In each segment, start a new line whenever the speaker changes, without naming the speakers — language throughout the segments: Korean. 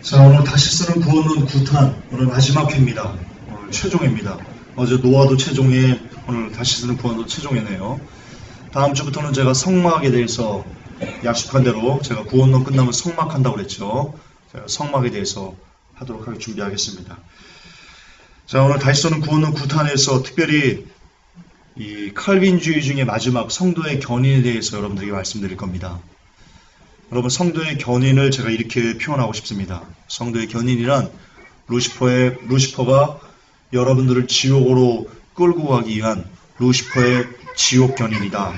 자, 오늘 다시 쓰는 구원론 9탄, 오늘 마지막 회입니다. 오늘 최종회입니다. 어제 노아도 최종회, 오늘 다시 쓰는 구원도 최종회네요. 다음 주부터는 제가 성막에 대해서 약속한 대로 제가 구원론 끝나면 성막한다고 그랬죠. 제가 성막에 대해서 하도록 하게 준비하겠습니다. 자, 오늘 다시 쓰는 구원론 9탄에서 특별히 이 칼빈주의 중에 마지막 성도의 견인에 대해서 여러분들에게 말씀드릴 겁니다. 여러분, 성도의 견인을 제가 이렇게 표현하고 싶습니다. 성도의 견인이란 루시퍼가 여러분들을 지옥으로 끌고 가기 위한 루시퍼의 지옥 견인이다.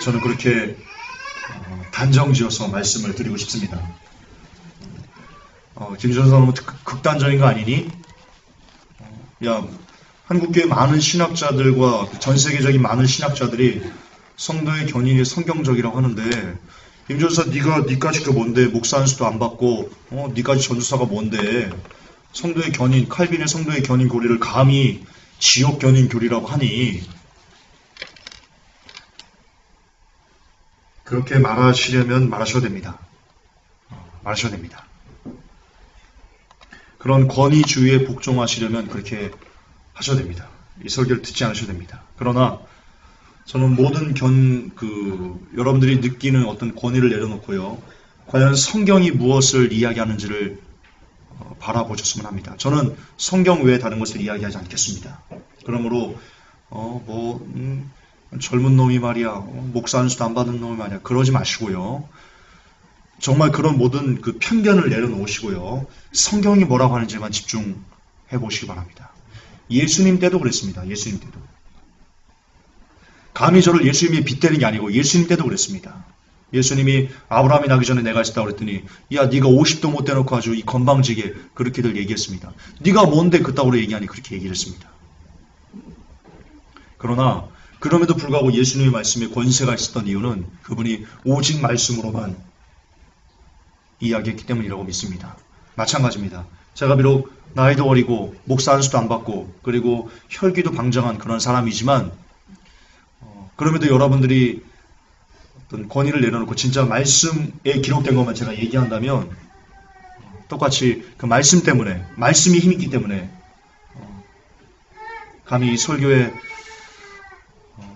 저는 그렇게 단정지어서 말씀을 드리고 싶습니다. 김준선 너무 극단적인 거 아니니? 야, 한국교회 많은 신학자들과 전 세계적인 많은 신학자들이 성도의 견인이 성경적이라고 하는데, 김준서 니까지 그 뭔데? 목사 안수도 안 받고 니까지 전도사가 뭔데? 성도의 견인, 칼빈의 성도의 견인 교리를 감히 지옥 견인 교리라고 하니, 그렇게 말하시려면 말하셔도 됩니다. 말하셔도 됩니다. 그런 권위주의에 복종하시려면 그렇게 하셔도 됩니다. 이 설교를 듣지 않으셔도 됩니다. 그러나 저는 모든 여러분들이 느끼는 어떤 권위를 내려놓고요, 과연 성경이 무엇을 이야기하는지를 바라보셨으면 합니다. 저는 성경 외에 다른 것을 이야기하지 않겠습니다. 그러므로 젊은 놈이 말이야, 목사 안수도 안 받은 놈이 말이야, 그러지 마시고요. 정말 그런 모든 그 편견을 내려놓으시고요, 성경이 뭐라고 하는지만 집중해 보시기 바랍니다. 예수님 때도 그랬습니다. 예수님 때도. 감히 저를 예수님이 빗대는 게 아니고 예수님 때도 그랬습니다. 예수님이 아브라함이 나기 전에 내가 있었다고 그랬더니, 야, 네가 50도 못 대놓고 아주 이 건방지게 그렇게들 얘기했습니다. 네가 뭔데 그따구로 얘기하니, 그렇게 얘기를 했습니다. 그러나 그럼에도 불구하고 예수님의 말씀에 권세가 있었던 이유는 그분이 오직 말씀으로만 이야기했기 때문이라고 믿습니다. 마찬가지입니다. 제가 비록 나이도 어리고 목사 안수도 안 받고 그리고 혈기도 방장한 그런 사람이지만, 그럼에도 여러분들이 어떤 권위를 내려놓고 진짜 말씀에 기록된 것만 제가 얘기한다면, 똑같이 그 말씀 때문에, 말씀이 힘있기 때문에 감히 이 설교에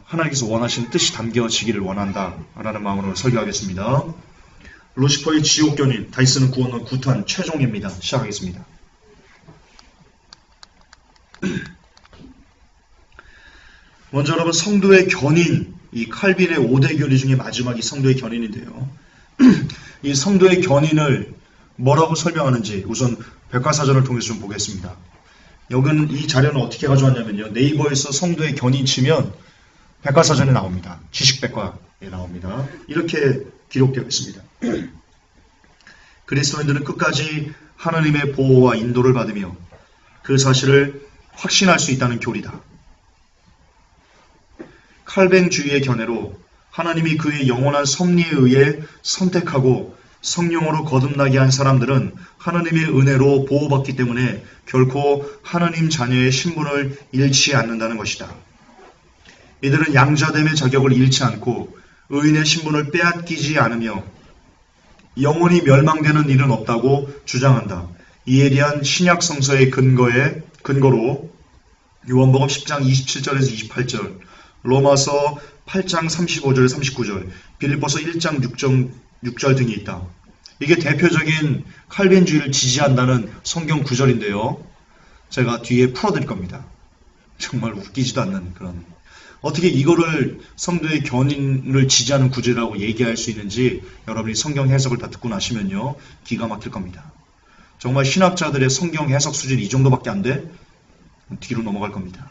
하나님께서 원하시는 뜻이 담겨지기를 원한다라는 마음으로 설교하겠습니다. 루시퍼의 지옥 견인, 다시 쓰는 구원론 9탄 최종입니다. 시작하겠습니다. 먼저 여러분, 성도의 견인, 이 칼빈의 5대 교리 중에 마지막이 성도의 견인인데요. 이 성도의 견인을 뭐라고 설명하는지 우선 백과사전을 통해서 좀 보겠습니다. 여기는 이 자료는 어떻게 가져왔냐면요, 네이버에서 성도의 견인 치면 백과사전에 나옵니다. 지식백과에 나옵니다. 이렇게 기록되어 있습니다. 그리스도인들은 끝까지 하나님의 보호와 인도를 받으며 그 사실을 확신할 수 있다는 교리다. 칼뱅주의의 견해로 하나님이 그의 영원한 섭리에 의해 선택하고 성령으로 거듭나게 한 사람들은 하나님의 은혜로 보호받기 때문에 결코 하나님 자녀의 신분을 잃지 않는다는 것이다. 이들은 양자됨의 자격을 잃지 않고 의인의 신분을 빼앗기지 않으며 영원히 멸망되는 일은 없다고 주장한다. 이에 대한 신약 성서의 근거로 요한복음 10장 27절에서 28절, 로마서 8장 35절 39절, 빌립보서 1장 6절 등이 있다. 이게 대표적인 칼빈주의를 지지한다는 성경 구절인데요, 제가 뒤에 풀어드릴 겁니다. 정말 웃기지도 않는 그런, 어떻게 이거를 성도의 견인을 지지하는 구절이라고 얘기할 수 있는지 여러분이 성경 해석을 다 듣고 나시면요, 기가 막힐 겁니다. 정말 신학자들의 성경 해석 수준이 이 정도밖에 안 돼? 뒤로 넘어갈 겁니다.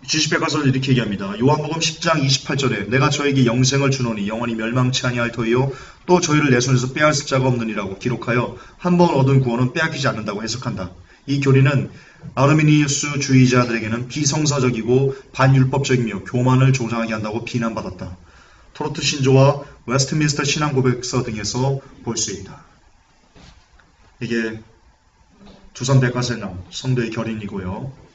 지식백과서는 이렇게 얘기합니다. 요한복음 10장 28절에 내가 저에게 영생을 주노니 영원히 멸망치 아니할 터이요 또 저희를 내 손에서 빼앗을 자가 없느니라고 기록하여 한 번 얻은 구원은 빼앗기지 않는다고 해석한다. 이 교리는 아르미니우스 주의자들에게는 비성사적이고 반율법적이며 교만을 조장하게 한다고 비난받았다. 토로트 신조와 웨스트민스터 신앙 고백서 등에서 볼 수 있다. 이게 두산백과서에 나온 성도의 결인이고요.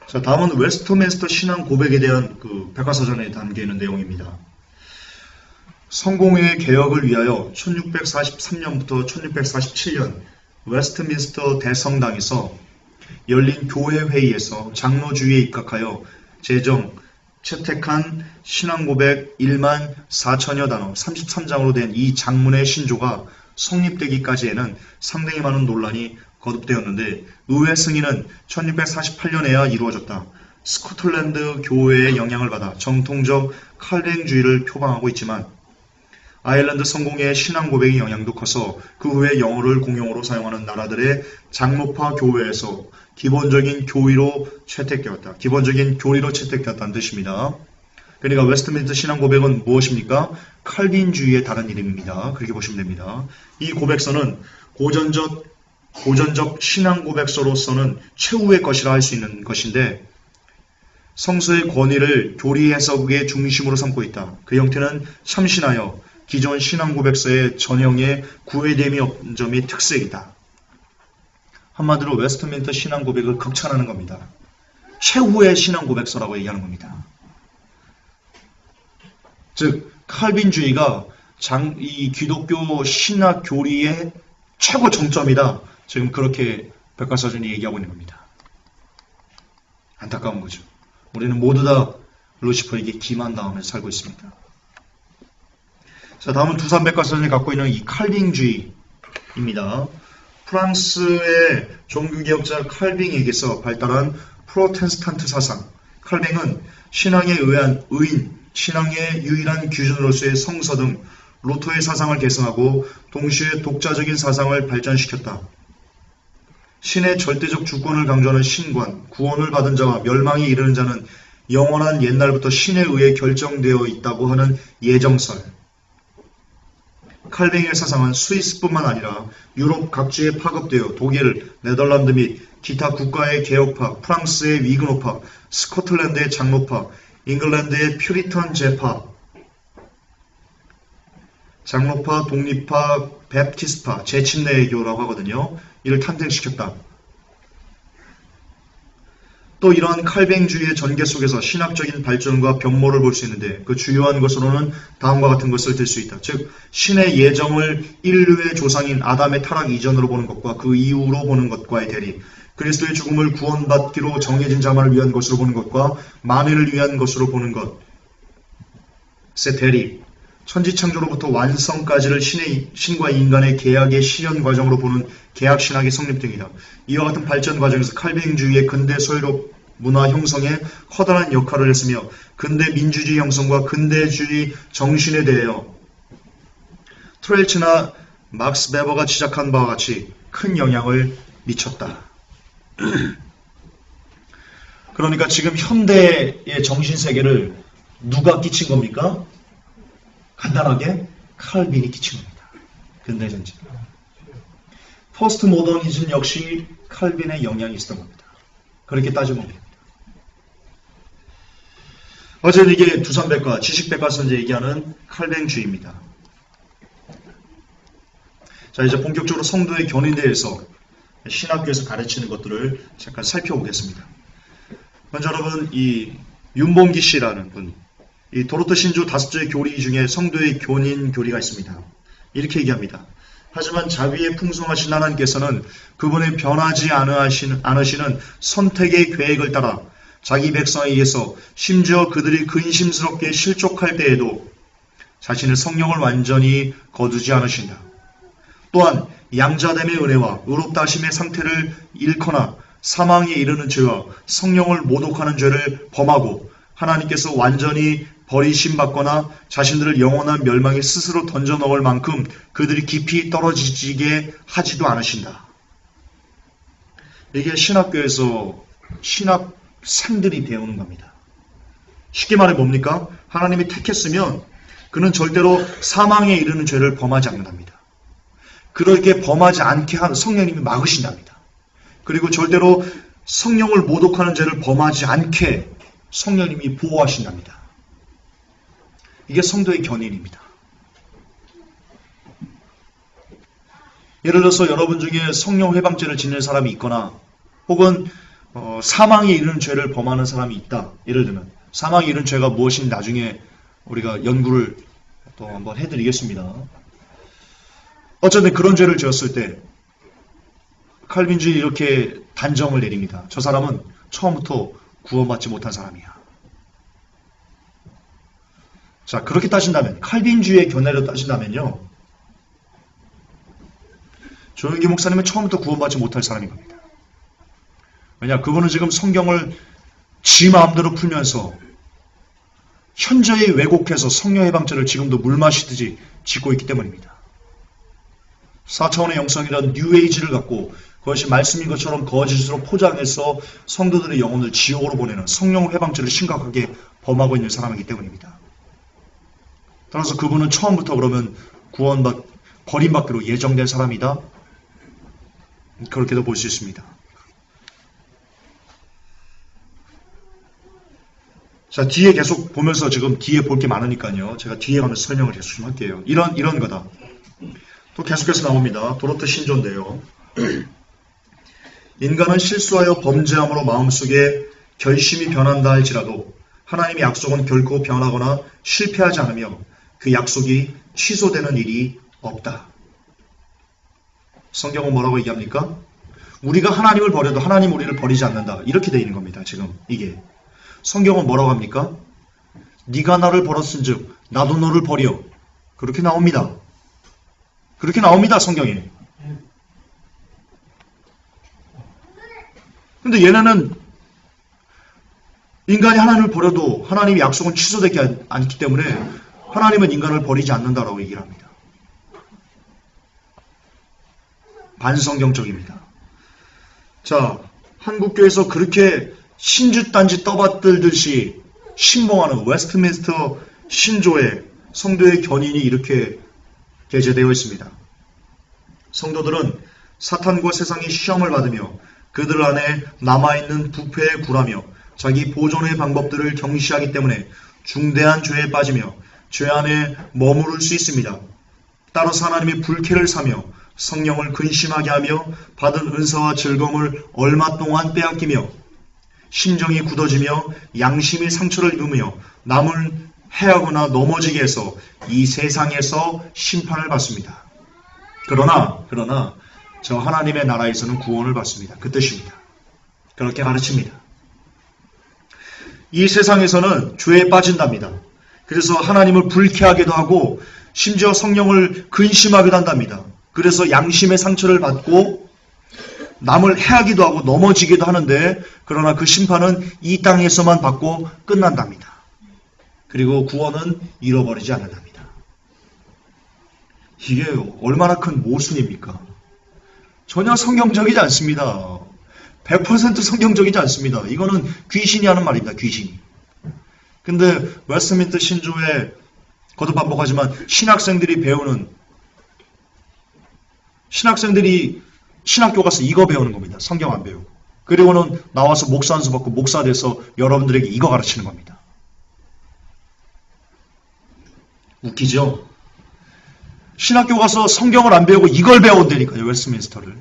자, 다음은 웨스트민스터 신앙 고백에 대한 그 백과사전에 담겨 있는 내용입니다. 성공회의 개혁을 위하여 1643년부터 1647년 웨스트민스터 대성당에서 열린 교회 회의에서 장로주의에 입각하여 채택한 신앙고백 1만 4천여 단어 33장으로 된 이 장문의 신조가 성립되기까지에는 상당히 많은 논란이 거듭되었는데 의회 승인은 1648년에야 이루어졌다. 스코틀랜드 교회의 영향을 받아 정통적 칼뱅주의를 표방하고 있지만 아일랜드 성공회의 신앙 고백의 영향도 커서 그 후에 영어를 공용어로 사용하는 나라들의 장로파 교회에서 기본적인 교리로 채택되었다는 뜻입니다. 그러니까 웨스트민스터 신앙 고백은 무엇입니까? 칼빈주의의 다른 이름입니다. 그렇게 보시면 됩니다. 이 고백서는 고전적 신앙 고백서로서는 최후의 것이라 할 수 있는 것인데 성서의 권위를 교리 해석의 중심으로 삼고 있다. 그 형태는 참신하여 기존 신앙 고백서의 전형에 구애됨이 없는 점이 특색이다. 한마디로 웨스트민스터 신앙 고백을 극찬하는 겁니다. 최후의 신앙 고백서라고 얘기하는 겁니다. 즉 칼빈주의가 이 기독교 신학 교리의 최고 정점이다. 지금 그렇게 백과사전이 얘기하고 있는 겁니다. 안타까운 거죠. 우리는 모두 다 루시퍼에게 기만 다음에 살고 있습니다. 자, 다음은 두산 백과사전이 갖고 있는 이 칼빙주의입니다. 프랑스의 종교개혁자 칼빙에게서 발달한 프로테스탄트 사상. 칼빙은 신앙의 신앙의 유일한 기준으로서의 성서 등 루터의 사상을 계승하고 동시에 독자적인 사상을 발전시켰다. 신의 절대적 주권을 강조하는 신관, 구원을 받은 자와 멸망에 이르는 자는 영원한 옛날부터 신에 의해 결정되어 있다고 하는 예정설. 칼뱅의 사상은 스위스뿐만 아니라 유럽 각지에 파급되어 독일, 네덜란드 및 기타 국가의 개혁파, 프랑스의 위그노파, 스코틀랜드의 장로파, 잉글랜드의 퓨리턴 제파, 장로파, 독립파, 베프티스파, 재침례교라고 하거든요. 이를 탄생시켰다. 또 이러한 칼뱅주의의 전개 속에서 신학적인 발전과 변모를 볼 수 있는데 그 주요한 것으로는 다음과 같은 것을 들 수 있다. 즉 신의 예정을 인류의 조상인 아담의 타락 이전으로 보는 것과 그 이후로 보는 것과의 대립, 그리스도의 죽음을 구원받기로 정해진 자만을 위한 것으로 보는 것과 만인을 위한 것으로 보는 것의 대립, 천지창조로부터 완성까지를 신과 인간의 계약의 실현 과정으로 보는 계약신학의 성립 등이다. 이와 같은 발전 과정에서 칼뱅주의의 근대 소유럽 문화 형성에 커다란 역할을 했으며 근대 민주주의 형성과 근대주의 정신에 대하여 트렐츠나 막스 베버가 지적한 바와 같이 큰 영향을 미쳤다. 그러니까 지금 현대의 정신세계를 누가 끼친 겁니까? 간단하게 칼빈이 끼친 겁니다. 근대전쟁. 포스트 모더니즘 역시 칼빈의 영향이 있었던 겁니다. 그렇게 따지면 됩니다. 어쨌든 이게 두산백과 지식백과에서 얘기하는 칼뱅주의입니다. 자, 이제 본격적으로 성도의 견인에 대해서 신학교에서 가르치는 것들을 잠깐 살펴보겠습니다. 먼저 여러분, 이 윤봉기 씨라는 분, 이 도로트 신조 5조의 교리 중에 성도의 견인 교리가 있습니다. 이렇게 얘기합니다. 하지만 자비에 풍성하신 하나님께서는 그분의 변하지 않으시는 선택의 계획을 따라 자기 백성에 의해서 심지어 그들이 근심스럽게 실족할 때에도 자신의 성령을 완전히 거두지 않으신다. 또한 양자됨의 은혜와 의롭다 하심의 상태를 잃거나 사망에 이르는 죄와 성령을 모독하는 죄를 범하고 하나님께서 완전히 버리심받거나 자신들을 영원한 멸망에 스스로 던져넣을 만큼 그들이 깊이 떨어지게 하지도 않으신다. 이게 신학교에서 신학생들이 배우는 겁니다. 쉽게 말해 뭡니까? 하나님이 택했으면 그는 절대로 사망에 이르는 죄를 범하지 않는답니다. 그렇게 범하지 않게 성령님이 막으신답니다. 그리고 절대로 성령을 모독하는 죄를 범하지 않게 성령님이 보호하신답니다. 이게 성도의 견인입니다. 예를 들어서 여러분 중에 성령 회방죄를 지는 사람이 있거나 혹은 사망에 이르는 죄를 범하는 사람이 있다. 예를 들면 사망에 이르는 죄가 무엇인지 나중에 우리가 연구를 또 한번 해드리겠습니다. 어쨌든 그런 죄를 지었을 때 칼빈주의 이렇게 단정을 내립니다. 저 사람은 처음부터 구원받지 못한 사람이야. 자, 그렇게 따진다면, 칼빈주의의 견해로 따진다면요, 조영기 목사님은 처음부터 구원받지 못할 사람인 겁니다. 왜냐, 그분은 지금 성경을 지 마음대로 풀면서 현저히 왜곡해서 성령 해방죄를 지금도 물 마시듯이 짓고 있기 때문입니다. 4차원의 영성이라는 뉴에이지를 갖고 그것이 말씀인 것처럼 거짓으로 포장해서 성도들의 영혼을 지옥으로 보내는 성령 해방죄를 심각하게 범하고 있는 사람이기 때문입니다. 따라서 그분은 처음부터 그러면 버림받기로 예정된 사람이다? 그렇게도 볼 수 있습니다. 자, 뒤에 계속 보면서 지금 뒤에 볼 게 많으니까요. 제가 뒤에 가면서 설명을 계속 좀 할게요. 이런 거다. 또 계속해서 나옵니다. 도로트 신조인데요. 인간은 실수하여 범죄함으로 마음속에 결심이 변한다 할지라도 하나님의 약속은 결코 변하거나 실패하지 않으며 그 약속이 취소되는 일이 없다. 성경은 뭐라고 얘기합니까? 우리가 하나님을 버려도 하나님 우리를 버리지 않는다. 이렇게 되어 있는 겁니다. 지금 이게. 성경은 뭐라고 합니까? 네가 나를 버렸은즉 나도 너를 버려. 그렇게 나옵니다. 그렇게 나옵니다. 성경에. 근데 얘네는 인간이 하나님을 버려도 하나님의 약속은 취소되지 않기 때문에 하나님은 인간을 버리지 않는다라고 얘기를 합니다. 반성경적입니다. 자, 한국교회에서 그렇게 신주단지 떠받들듯이 신봉하는 웨스트민스터 신조의 성도의 견인이 이렇게 게재되어 있습니다. 성도들은 사탄과 세상이 시험을 받으며 그들 안에 남아있는 부패에 굴하며 자기 보존의 방법들을 경시하기 때문에 중대한 죄에 빠지며 죄 안에 머무를 수 있습니다. 따라서 하나님의 불쾌를 사며 성령을 근심하게 하며 받은 은사와 즐거움을 얼마 동안 빼앗기며 심정이 굳어지며 양심이 상처를 입으며 남을 해하거나 넘어지게 해서 이 세상에서 심판을 받습니다. 그러나 저 하나님의 나라에서는 구원을 받습니다. 그 뜻입니다. 그렇게 가르칩니다. 이 세상에서는 죄에 빠진답니다. 그래서 하나님을 불쾌하게도 하고 심지어 성령을 근심하기도 한답니다. 그래서 양심의 상처를 받고 남을 해하기도 하고 넘어지기도 하는데 그러나 그 심판은 이 땅에서만 받고 끝난답니다. 그리고 구원은 잃어버리지 않는답니다. 이게 얼마나 큰 모순입니까? 전혀 성경적이지 않습니다. 100% 성경적이지 않습니다. 이거는 귀신이 하는 말입니다. 귀신이. 근데 웨스트민스터 신조에 거듭 반복하지만 신학생들이 신학교 가서 이거 배우는 겁니다. 성경 안 배우고. 그리고는 나와서 목사 안수 받고 목사 돼서 여러분들에게 이거 가르치는 겁니다. 웃기죠? 신학교 가서 성경을 안 배우고 이걸 배운다니까요. 웨스트민스터를.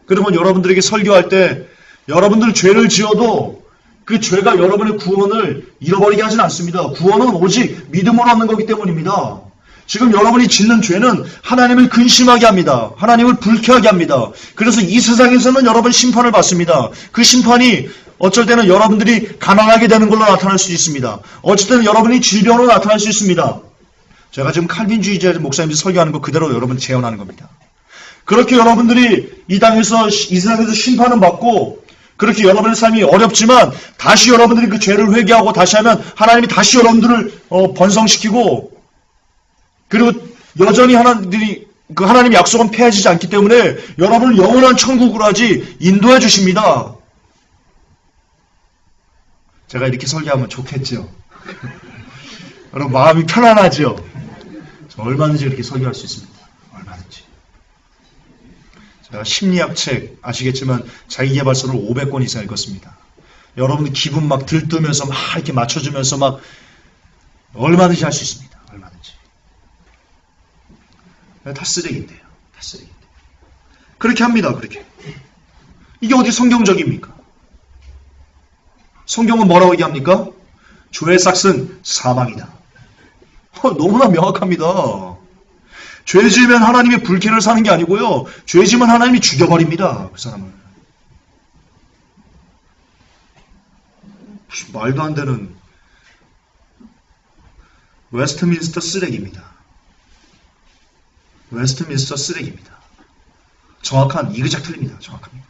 그러면 여러분들에게 설교할 때 여러분들 죄를 지어도 그 죄가 여러분의 구원을 잃어버리게 하진 않습니다. 구원은 오직 믿음으로 얻는 거기 때문입니다. 지금 여러분이 짓는 죄는 하나님을 근심하게 합니다. 하나님을 불쾌하게 합니다. 그래서 이 세상에서는 여러분 심판을 받습니다. 그 심판이 어쩔 때는 여러분들이 가난하게 되는 걸로 나타날 수 있습니다. 어쩔 때는 여러분이 질병으로 나타날 수 있습니다. 제가 지금 칼빈주의자 목사님들이 설교하는 거 그대로 여러분 재현하는 겁니다. 그렇게 여러분들이 이 세상에서 심판은 받고 그렇게 여러분의 삶이 어렵지만 다시 여러분들이 그 죄를 회개하고 다시 하면 하나님이 다시 여러분들을 번성시키고 그리고 여전히 그 하나님 약속은 폐해지지 않기 때문에 여러분을 영원한 천국으로 하지 인도해 주십니다. 제가 이렇게 설교하면 좋겠죠. 여러분 마음이 편안하죠. 얼마든지 그렇게 설교할 수 있습니다. 얼마든지. 제가 심리학 책 아시겠지만 자기계발서를 500권 이상 읽었습니다. 여러분들 기분 막 들뜨면서 막 이렇게 맞춰주면서 막 얼마든지 할 수 있습니다. 얼마든지. 다 쓰레기인데요. 다 쓰레기인데. 그렇게 합니다. 그렇게. 이게 어디 성경적입니까? 성경은 뭐라고 얘기합니까? 죄의 삭은 사망이다. 너무나 명확합니다. 죄 지으면 하나님이 불쾌를 사는 게 아니고요. 죄 지으면 하나님이 죽여버립니다. 그 사람을. 말도 안 되는 웨스트민스터 쓰레기입니다. 웨스트민스터 쓰레기입니다. 정확한 이그작 틀립니다. 정확합니다.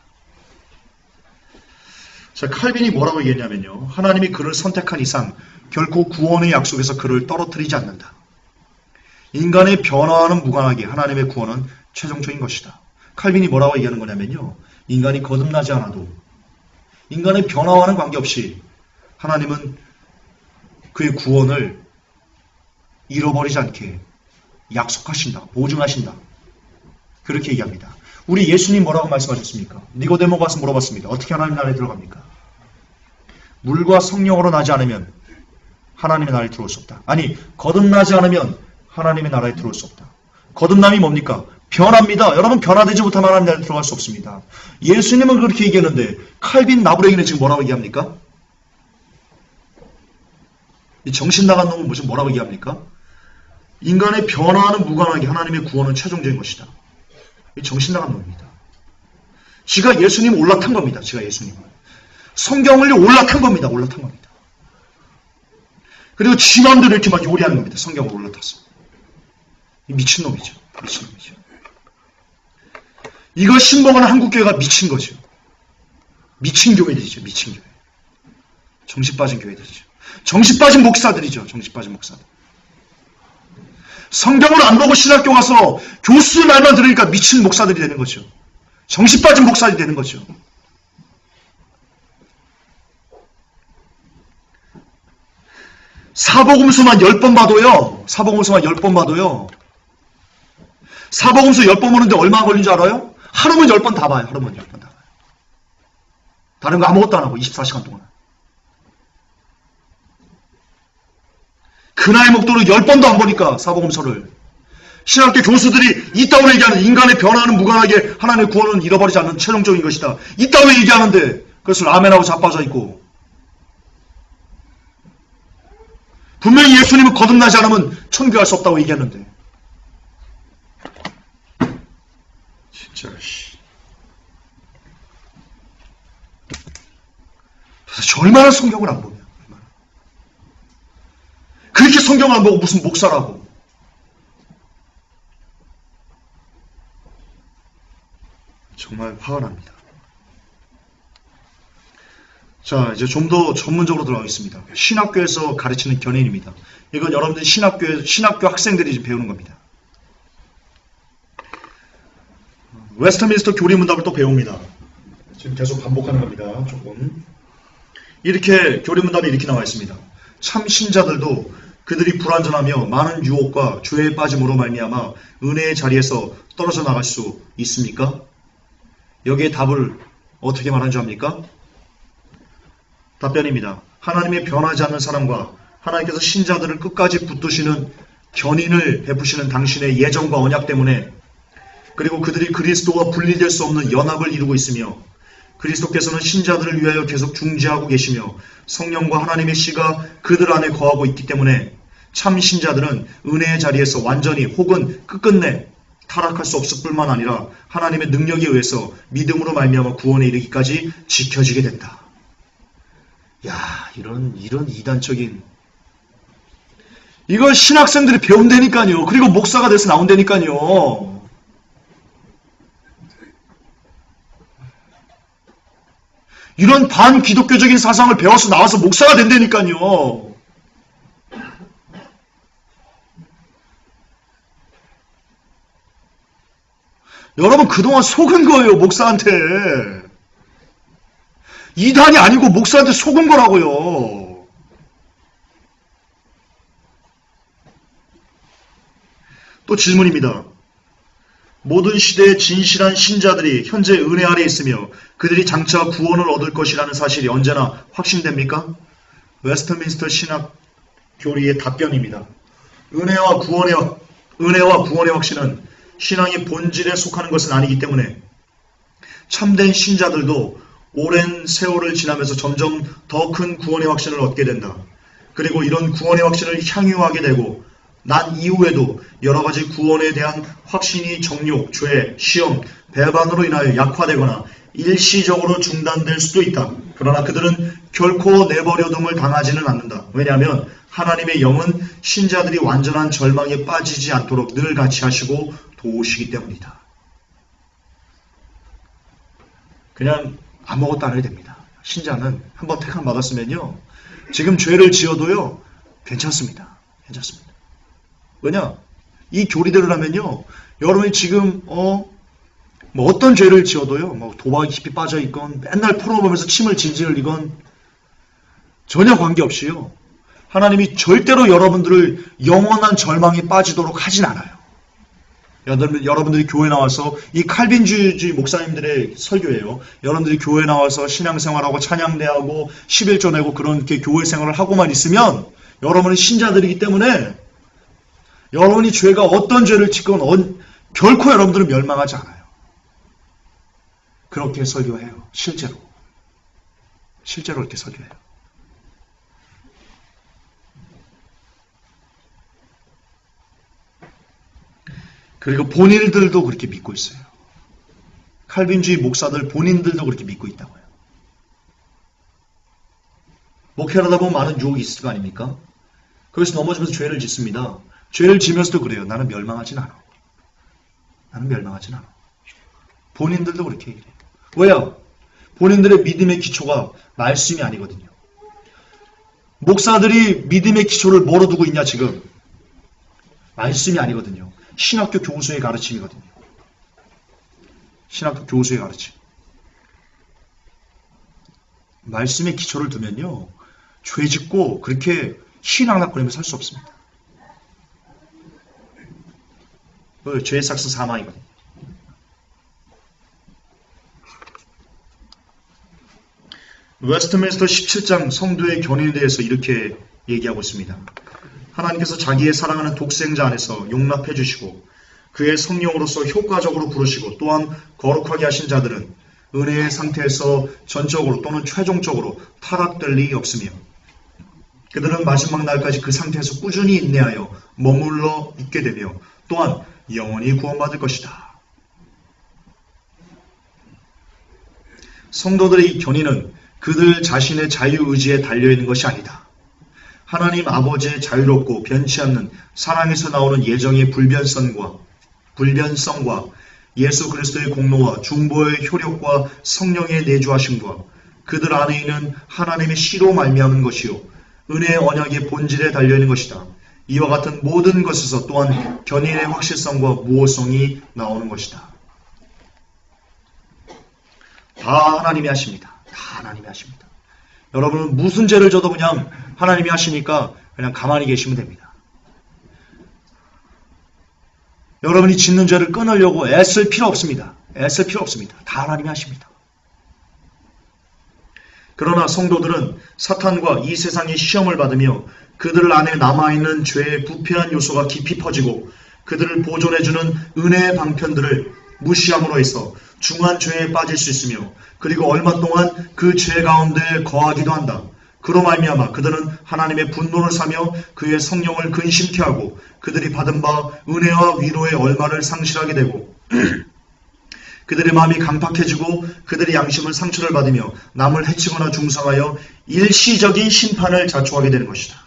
자, 칼빈이 뭐라고 얘기했냐면요. 하나님이 그를 선택한 이상 결코 구원의 약속에서 그를 떨어뜨리지 않는다. 인간의 변화와는 무관하게 하나님의 구원은 최종적인 것이다. 칼빈이 뭐라고 얘기하는 거냐면요. 인간이 거듭나지 않아도 인간의 변화와는 관계없이 하나님은 그의 구원을 잃어버리지 않게 약속하신다. 보증하신다. 그렇게 얘기합니다. 우리 예수님 뭐라고 말씀하셨습니까? 니고데모가 와서 물어봤습니다. 어떻게 하나님 나라에 들어갑니까? 물과 성령으로 나지 않으면 하나님의 나라에 들어올 수 없다. 아니, 거듭나지 않으면 하나님의 나라에 들어올 수 없다. 거듭남이 뭡니까? 변합니다. 여러분, 변화되지 못하면 하나님 나라에 들어갈 수 없습니다. 예수님은 그렇게 얘기했는데 칼빈 나부랭이는 지금 뭐라고 얘기합니까? 이 정신 나간 놈은 무슨 뭐라고 얘기합니까? 인간의 변화와는 무관하게 하나님의 구원은 최종적인 것이다. 이 정신 나간 놈입니다. 지가 예수님 올라탄 겁니다. 지가 예수님을. 성경을 올라탄 겁니다. 올라탄 겁니다. 그리고 지 마음대로 이렇게 막 요리하는 겁니다. 성경을 올라탔어. 미친놈이죠. 미친놈이죠. 이걸 신봉하는 한국교회가 미친 거죠. 미친 교회들이죠. 미친 교회. 정신 빠진 교회들이죠. 정신 빠진 목사들이죠. 정신 빠진 목사들. 성경을 안 보고 신학교 가서 교수 말만 들으니까 미친 목사들이 되는 거죠. 정신 빠진 목사들이 되는 거죠. 사복음서만 10번 봐도요. 사복음서만 10번 봐도요. 사복음서 10번 보는데 얼마나 걸린 줄 알아요? 하루면 10번 다 봐요. 하루면 10번 다 봐요. 다른 거 아무것도 안 하고 24시간 동안. 그날 목도로 10번도 안 보니까 사복음서를. 신학교 교수들이 이따위로 얘기하는 인간의 변화는 무관하게 하나님의 구원은 잃어버리지 않는 최종적인 것이다. 이따위로 얘기하는데 그것을 아멘하고 자빠져 있고. 분명히 예수님은 거듭나지 않으면 천국에 갈 수 없다고 얘기했는데. 진짜 도대체 얼마나 성경을 안 보냐. 얼마나. 그렇게 성경을 안 보고 무슨 목사라고. 정말 화가 납니다. 자, 이제 좀 더 전문적으로 들어가겠습니다. 신학교에서 가르치는 견해입니다. 이건 여러분들 신학교 학생들이 지금 배우는 겁니다. 웨스트민스터 교리문답을 또 배웁니다. 지금 계속 반복하는 겁니다. 조금. 이렇게 교리문답이 이렇게 나와 있습니다. 참 신자들도 그들이 불완전하며 많은 유혹과 죄에 빠짐으로 말미암아 은혜의 자리에서 떨어져 나갈 수 있습니까? 여기에 답을 어떻게 말한 줄 압니까? 답변입니다. 하나님의 변하지 않는 사람과 하나님께서 신자들을 끝까지 붙드시는 견인을 베푸시는 당신의 예정과 언약 때문에 그리고 그들이 그리스도와 분리될 수 없는 연합을 이루고 있으며 그리스도께서는 신자들을 위하여 계속 중재하고 계시며 성령과 하나님의 씨가 그들 안에 거하고 있기 때문에 참 신자들은 은혜의 자리에서 완전히 혹은 끝끝내 타락할 수 없을 뿐만 아니라 하나님의 능력에 의해서 믿음으로 말미암아 구원에 이르기까지 지켜지게 된다. 야, 이런 이단적인 이걸 신학생들이 배운다니까요. 그리고 목사가 돼서 나온다니까요. 이런 반기독교적인 사상을 배워서 나와서 목사가 된다니까요. 여러분 그동안 속은 거예요. 목사한테. 이단이 아니고 목사한테 속은 거라고요. 또 질문입니다. 모든 시대의 진실한 신자들이 현재 은혜 아래 있으며 그들이 장차 구원을 얻을 것이라는 사실이 언제나 확신됩니까? 웨스트민스터 신학 교리의 답변입니다. 은혜와 구원의 확신은 신앙의 본질에 속하는 것은 아니기 때문에 참된 신자들도 오랜 세월을 지나면서 점점 더 큰 구원의 확신을 얻게 된다. 그리고 이런 구원의 확신을 향유하게 되고 난 이후에도 여러 가지 구원에 대한 확신이 정욕, 죄, 시험, 배반으로 인하여 약화되거나 일시적으로 중단될 수도 있다. 그러나 그들은 결코 내버려둠을 당하지는 않는다. 왜냐하면 하나님의 영은 신자들이 완전한 절망에 빠지지 않도록 늘 같이 하시고 도우시기 때문이다. 그냥 아무것도 안 해도 됩니다. 신자는 한번 택함 받았으면요, 지금 죄를 지어도요 괜찮습니다. 괜찮습니다. 왜냐? 이 교리대로 하면요, 여러분이 지금 어떤 죄를 지어도요, 도박에 깊이 빠져 있건 맨날 프로 보면서 침을 질질 흘리건 전혀 관계없이요, 하나님이 절대로 여러분들을 영원한 절망에 빠지도록 하진 않아요. 여러분들이 교회 나와서, 이 칼빈주의 목사님들의 설교예요. 여러분들이 교회 나와서 신앙생활하고 찬양대하고 11조 내고 그런 교회 생활을 하고만 있으면 여러분이 신자들이기 때문에 여러분이 죄가 어떤 죄를 짓건 결코 여러분들은 멸망하지 않아요. 그렇게 설교해요. 실제로 그렇게 설교해요. 그리고 본인들도 그렇게 믿고 있어요. 칼빈주의 목사들 본인들도 그렇게 믿고 있다고요. 목회를 하다 보면 많은 유혹이 있을 거 아닙니까? 거기서 넘어지면서 죄를 짓습니다. 죄를 지면서도 그래요. 나는 멸망하진 않아. 본인들도 그렇게 얘기해요. 왜요? 본인들의 믿음의 기초가 말씀이 아니거든요. 목사들이 믿음의 기초를 뭐로 두고 있냐 지금? 말씀이 아니거든요. 신학교 교수의 가르침이거든요. 신학교 교수의 가르침. 말씀의 기초를 두면요, 죄 짓고 그렇게 희낙낙거리며 살 수 없습니다. 죄의 삭스 사망이거든요. 웨스트민스터 17장 성도의 견인에 대해서 이렇게 얘기하고 있습니다. 하나님께서 자기의 사랑하는 독생자 안에서 용납해 주시고 그의 성령으로서 효과적으로 부르시고 또한 거룩하게 하신 자들은 은혜의 상태에서 전적으로 또는 최종적으로 타락될 일이 없으며 그들은 마지막 날까지 그 상태에서 꾸준히 인내하여 머물러 있게 되며 또한 영원히 구원받을 것이다. 성도들의 견인은 그들 자신의 자유의지에 달려있는 것이 아니다. 하나님 아버지의 자유롭고 변치 않는 사랑에서 나오는 예정의 불변성과 예수 그리스도의 공로와 중보의 효력과 성령의 내주하심과 그들 안에 있는 하나님의 씨로 말미암은 것이요 은혜의 언약의 본질에 달려있는 것이다. 이와 같은 모든 것에서 또한 견인의 확실성과 무호성이 나오는 것이다. 다 하나님이 하십니다. 다 하나님이 하십니다. 여러분은 무슨 죄를 져도 그냥 하나님이 하시니까 그냥 가만히 계시면 됩니다. 여러분이 짓는 죄를 끊으려고 애쓸 필요 없습니다. 애쓸 필요 없습니다. 다 하나님이 하십니다. 그러나 성도들은 사탄과 이 세상의 시험을 받으며 그들 안에 남아있는 죄의 부패한 요소가 깊이 퍼지고 그들을 보존해주는 은혜의 방편들을 무시함으로 해서 중한 죄에 빠질 수 있으며 그리고 얼마 동안 그 죄 가운데 거하기도 한다. 그로 말미암아 그들은 하나님의 분노를 사며 그의 성령을 근심케 하고 그들이 받은 바 은혜와 위로의 얼마를 상실하게 되고 그들의 마음이 강팍해지고 그들의 양심은 상처를 받으며 남을 해치거나 중상하여 일시적인 심판을 자초하게 되는 것이다.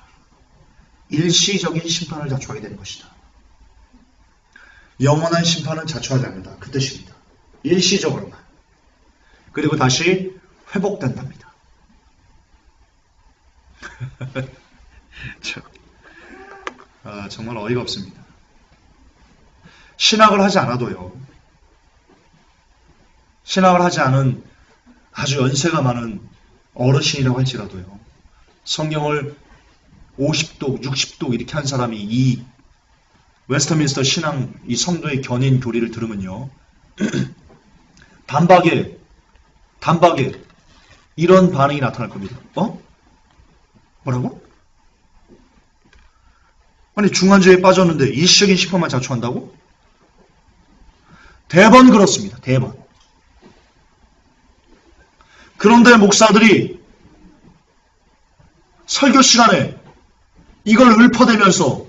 일시적인 심판을 자초하게 되는 것이다. 영원한 심판은 자초하지 않는다. 그 뜻입니다. 일시적으로만. 그리고 다시 회복된답니다. 정말 어이가 없습니다. 신학을 하지 않아도요. 신학을 하지 않은 아주 연세가 많은 어르신이라고 할지라도요. 성경을 50독, 60독 이렇게 한 사람이 이 웨스터민스터 신앙, 이 성도의 견인 교리를 들으면요. 단박에 이런 반응이 나타날 겁니다. 뭐라고? 아니 중환죄에 빠졌는데 일시적인 심판만 자초한다고? 대번 그렇습니다. 대번. 그런데 목사들이 설교 시간에 이걸 읊어대면서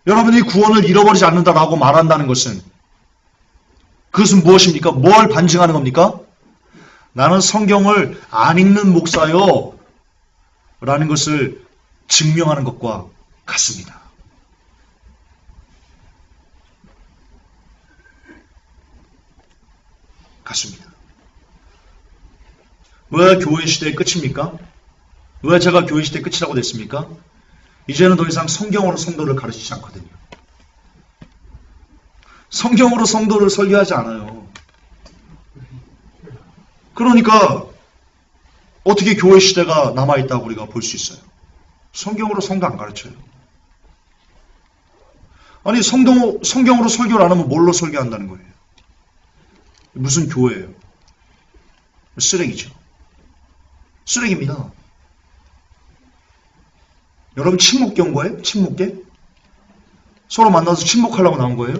여러분이 구원을 잃어버리지 않는다라고 말한다는 것은 그것은 무엇입니까? 뭘 반증하는 겁니까? 나는 성경을 안 읽는 목사요 라는 것을 증명하는 것과 같습니다. 같습니다. 왜 교회 시대의 끝입니까? 왜 제가 교회 시대의 끝이라고 됐습니까? 이제는 더 이상 성경으로 성도를 가르치지 않거든요. 성경으로 성도를 설교하지 않아요. 그러니까 어떻게 교회 시대가 남아있다고 우리가 볼 수 있어요? 성경으로 성도 안 가르쳐요. 아니 성경으로 설교를 안 하면 뭘로 설교한다는 거예요? 무슨 교회예요? 쓰레기죠. 쓰레기입니다. 여러분 침묵계 온 거예요? 침묵계? 서로 만나서 침묵하려고 나온 거예요?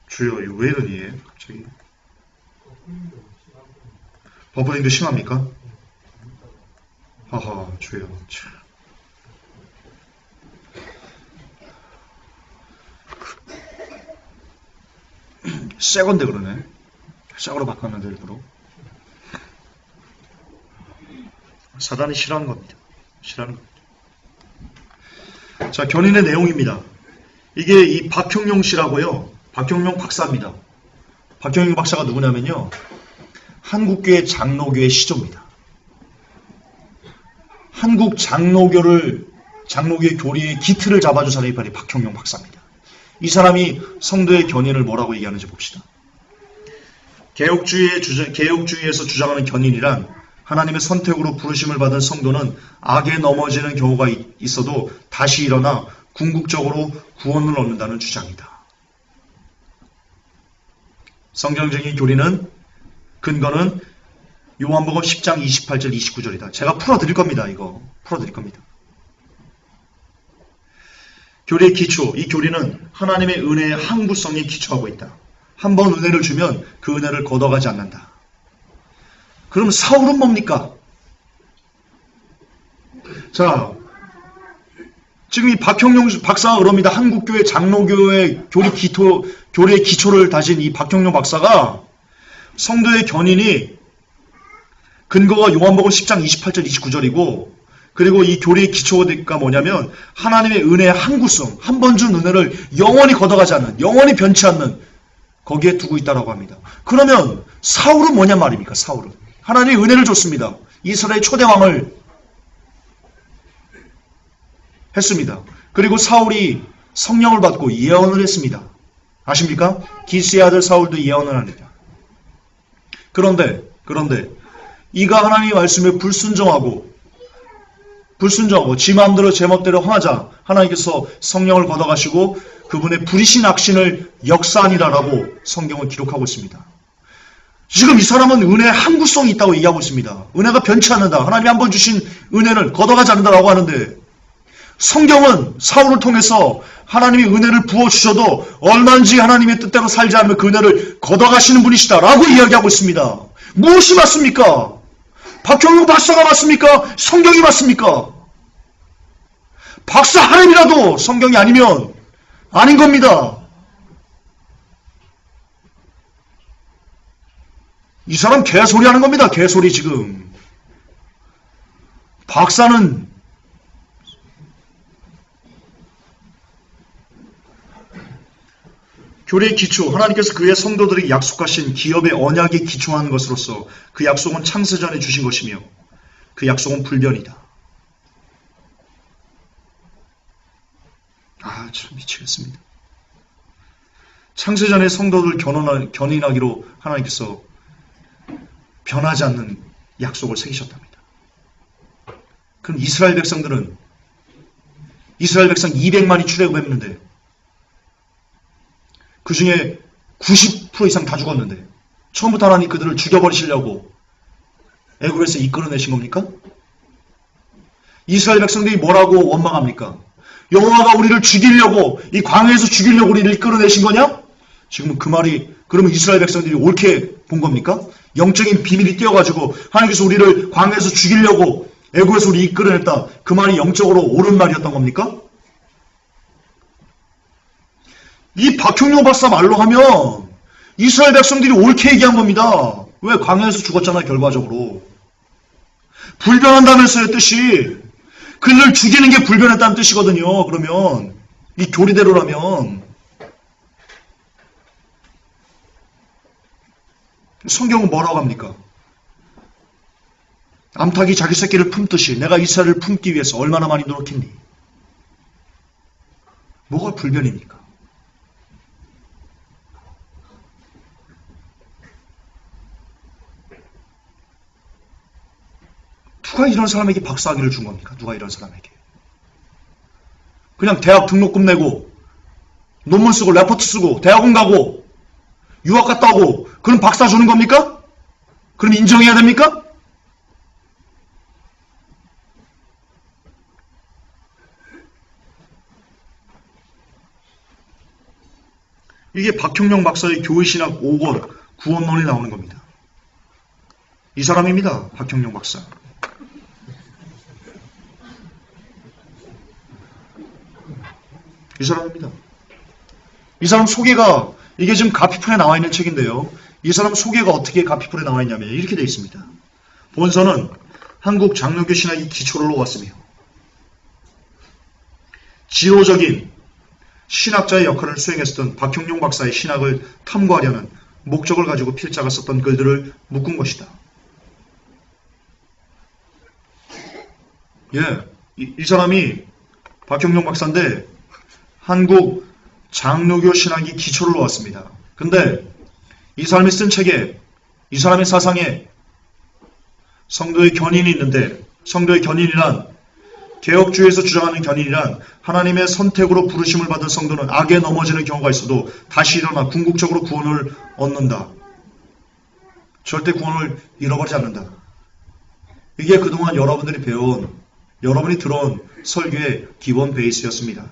주여, 이거 왜 이러니 얘? 갑자기. 버퍼링도 심합니까? 하하, 주여. 참. 새 건데 그러네. 새 거로 바꿨는데 일부러. 사단이 싫어하는 겁니다. 싫어하는 겁니다. 자, 견인의 내용입니다. 이게 이 박형용 씨라고요. 박형용 박사입니다. 박형용 박사가 누구냐면요. 한국교회 장로교의 시조입니다. 한국 장로교의 교리의 기틀을 잡아준 사람이 바로 박형용 박사입니다. 이 사람이 성도의 견인을 뭐라고 얘기하는지 봅시다. 개혁주의에서 주장하는 견인이란 하나님의 선택으로 부르심을 받은 성도는 악에 넘어지는 경우가 있어도 다시 일어나 궁극적으로 구원을 얻는다는 주장이다. 성경적인 교리는 근거는 요한복음 10장 28절 29절이다. 제가 풀어드릴 겁니다. 이거 풀어드릴 겁니다. 교리의 기초, 이 교리는 하나님의 은혜의 항구성에 기초하고 있다. 한 번 은혜를 주면 그 은혜를 걷어가지 않는다. 그럼 사울은 뭡니까? 자, 지금 이 박형용 박사가 그럽니다. 한국교회 장로교회 교리의 기초를 다진 이 박형용 박사가 성도의 견인이 근거가 요한복음 10장 28절 29절이고 그리고 이 교리의 기초가 뭐냐면 하나님의 은혜의 항구성, 한 번 준 은혜를 영원히 걷어가지 않는, 영원히 변치 않는 거기에 두고 있다라고 합니다. 그러면 사울은 뭐냐 말입니까? 사울은 하나님의 은혜를 줬습니다. 이스라엘 초대왕을 했습니다. 그리고 사울이 성령을 받고 예언을 했습니다. 아십니까? 기스의 아들 사울도 예언을 합니다. 그런데 이가 하나님의 말씀에 불순종하고 지 마음대로 제 멋대로 하자 하나님께서 성령을 걷어가시고 그분의 불의신 악신을 역사하니라라고 성경은 기록하고 있습니다. 지금 이 사람은 은혜의 항구성이 있다고 얘기하고 있습니다. 은혜가 변치 않는다. 하나님이 한번 주신 은혜를 걷어가지 않는다라고 하는데 성경은 사울을 통해서 하나님이 은혜를 부어주셔도 얼마든지 하나님의 뜻대로 살지 않으면 그 은혜를 걷어가시는 분이시다라고 이야기하고 있습니다. 무엇이 맞습니까? 박형용 박사가 맞습니까? 성경이 맞습니까? 박사 하나님이라도 성경이 아니면 아닌 겁니다. 이 사람 개소리 하는 겁니다. 개소리 지금. 박사는 교리의 기초, 하나님께서 그의 성도들에게 약속하신 기업의 언약에 기초한 것으로서 그 약속은 창세전에 주신 것이며 그 약속은 불변이다. 아, 참 미치겠습니다. 창세전에 성도들 견인하기로 하나님께서 변하지 않는 약속을 새기셨답니다. 그럼 이스라엘 백성 200만이 출애굽했는데 그 중에 90% 이상 다 죽었는데 처음부터 하나님 그들을 죽여버리시려고 애굽에서 이끌어내신 겁니까? 이스라엘 백성들이 뭐라고 원망합니까? 여호와가 우리를 죽이려고 이 광야에서 죽이려고 우리를 이끌어내신 거냐? 지금은 그 말이 그러면 이스라엘 백성들이 옳게 본 겁니까? 영적인 비밀이 띄어가지고 하나님께서 우리를 광야에서 죽이려고 애굽에서 우리 이끌어냈다. 그 말이 영적으로 옳은 말이었던 겁니까? 이 박형룡 박사 말로 하면 이스라엘 백성들이 옳게 얘기한 겁니다. 왜? 광야에서 죽었잖아, 결과적으로. 불변한다면서요, 뜻이. 그를 죽이는 게 불변했다는 뜻이거든요. 그러면 이 교리대로라면 성경은 뭐라고 합니까? 암탉이 자기 새끼를 품듯이 내가 이스라엘을 품기 위해서 얼마나 많이 노력했니? 뭐가 불변입니까? 누가 이런 사람에게 박사학위를 준 겁니까? 누가 이런 사람에게? 그냥 대학 등록금 내고 논문 쓰고 레포트 쓰고 대학원 가고 유학 갔다 오고 그럼 박사 주는 겁니까? 그럼 인정해야 됩니까? 이게 박형룡 박사의 교회신학 5권 구원론이 나오는 겁니다. 이 사람입니다. 박형룡 박사. 이 사람입니다. 이 사람 소개가 이게 지금 가피풀에 나와 있는 책인데요. 이 사람 소개가 어떻게 가피풀에 나와 있냐면 이렇게 되어 있습니다. 본서는 한국 장로교 신학이 기초를 놓았으며 지도적인 신학자의 역할을 수행했었던 박형룡 박사의 신학을 탐구하려는 목적을 가지고 필자가 썼던 글들을 묶은 것이다. 예, 이 사람이 박형룡 박사인데 한국 장로교 신학이 기초를 놓았습니다. 근데 이 사람이 쓴 책에 이 사람의 사상에 성도의 견인이 있는데 성도의 견인이란 개혁주의에서 주장하는 견인이란 하나님의 선택으로 부르심을 받은 성도는 악에 넘어지는 경우가 있어도 다시 일어나 궁극적으로 구원을 얻는다. 절대 구원을 잃어버리지 않는다. 이게 그동안 여러분들이 배운 여러분이 들어온 설교의 기본 베이스였습니다.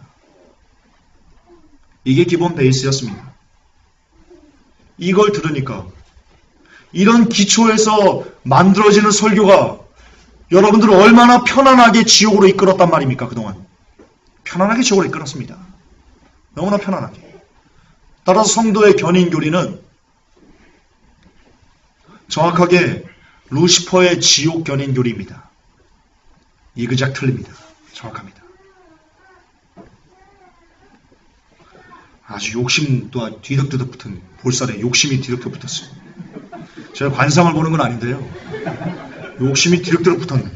이게 기본 베이스였습니다. 이걸 들으니까 이런 기초에서 만들어지는 설교가 여러분들을 얼마나 편안하게 지옥으로 이끌었단 말입니까? 그동안 편안하게 지옥으로 이끌었습니다. 너무나 편안하게. 따라서 성도의 견인교리는 정확하게 루시퍼의 지옥 견인교리입니다. 이그작 틀립니다. 정확합니다. 아주 욕심 또한 뒤덕뒤덕 붙은 볼살에 욕심이 뒤덕뒤덕 붙었어요. 제가 관상을 보는 건 아닌데요. 욕심이 뒤덕뒤덕 붙었네.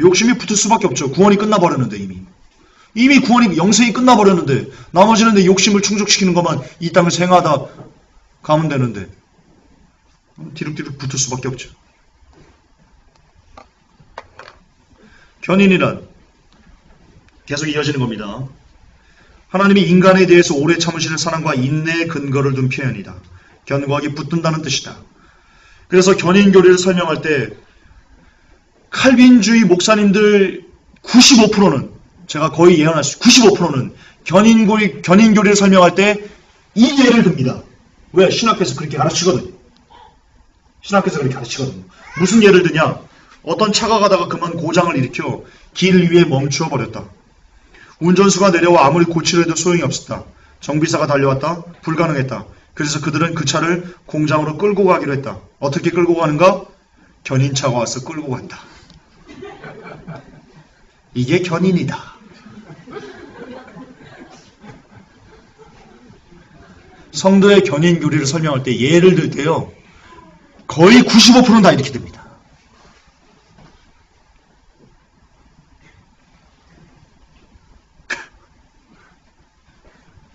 욕심이 붙을 수밖에 없죠. 구원이 끝나버렸는데 이미 구원이 영생이 끝나버렸는데 나머지는 내 욕심을 충족시키는 것만 이 땅에서 행하다 가면 되는데 뒤덕뒤덕 붙을 수밖에 없죠. 견인이란 계속 이어지는 겁니다. 하나님이 인간에 대해서 오래 참으시는 사랑과 인내의 근거를 둔 표현이다. 견고하게 붙든다는 뜻이다. 그래서 견인교리를 설명할 때 칼빈주의 목사님들 95%는 제가 거의 예언할 수 95%는 견인교리를 설명할 때 이 예를 듭니다. 왜? 신학교에서 그렇게 가르치거든요. 신학교에서 그렇게 가르치거든요. 무슨 예를 드냐? 어떤 차가 가다가 그만 고장을 일으켜 길 위에 멈추어 버렸다. 운전수가 내려와 아무리 고치려 해도 소용이 없었다. 정비사가 달려왔다. 불가능했다. 그래서 그들은 그 차를 공장으로 끌고 가기로 했다. 어떻게 끌고 가는가? 견인차가 와서 끌고 간다. 이게 견인이다. 성도의 견인 교리를 설명할 때 예를 들 때요. 거의 95%는 다 이렇게 됩니다.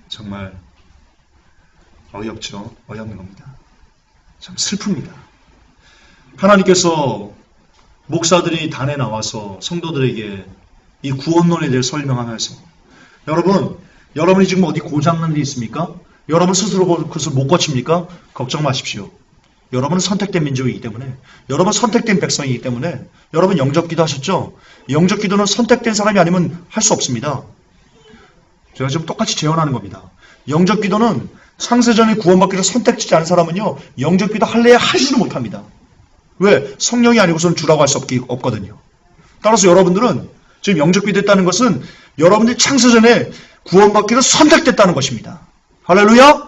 정말 어이없죠. 어이없는 겁니다. 참 슬픕니다. 하나님께서 목사들이 단에 나와서 성도들에게 이 구원론에 대해 설명하면서 여러분이 지금 어디 고장난 데 있습니까? 여러분 스스로 그것을 못 고칩니까? 걱정 마십시오. 여러분은 선택된 민족이기 때문에 여러분 선택된 백성이기 때문에 여러분 영접기도 하셨죠? 영접기도는 선택된 사람이 아니면 할 수 없습니다. 제가 지금 똑같이 재현하는 겁니다. 영접기도는 창세전에 구원받기를 선택지지 않은 사람은요, 영접기도 할래야 하지도 못합니다. 왜? 성령이 아니고서는 주라고 할 수 없거든요. 따라서 여러분들은 지금 영접기 됐다는 것은 여러분들이 창세전에 구원받기를 선택됐다는 것입니다. 할렐루야!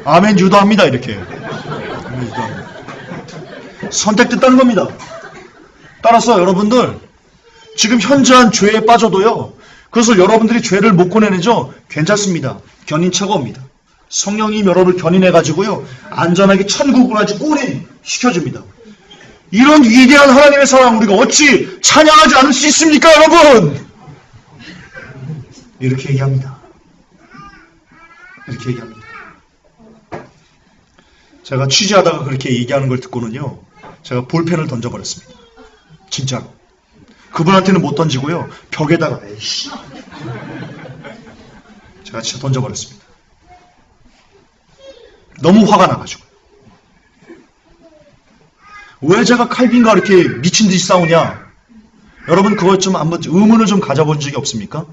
아멘 유도합니다, 이렇게. 아멘 유도합니다. 선택됐다는 겁니다. 따라서 여러분들, 지금 현저한 죄에 빠져도요, 그래서 여러분들이 죄를 못 고내내죠? 괜찮습니다. 견인차가 옵니다. 성령이 여러분을 견인해가지고요, 안전하게 천국으로 아주 꼬린 시켜줍니다. 이런 위대한 하나님의 사랑 우리가 어찌 찬양하지 않을 수 있습니까, 여러분? 이렇게 얘기합니다. 이렇게 얘기합니다. 제가 취재하다가 그렇게 얘기하는 걸 듣고는요, 제가 볼펜을 던져버렸습니다. 진짜로. 그분한테는 못 던지고요, 벽에다가 에이씨. 제가 진짜 던져버렸습니다. 너무 화가 나가지고. 왜 제가 칼빈과 이렇게 미친 듯이 싸우냐? 여러분 그것 좀 한번 의문을 좀 가져본 적이 없습니까?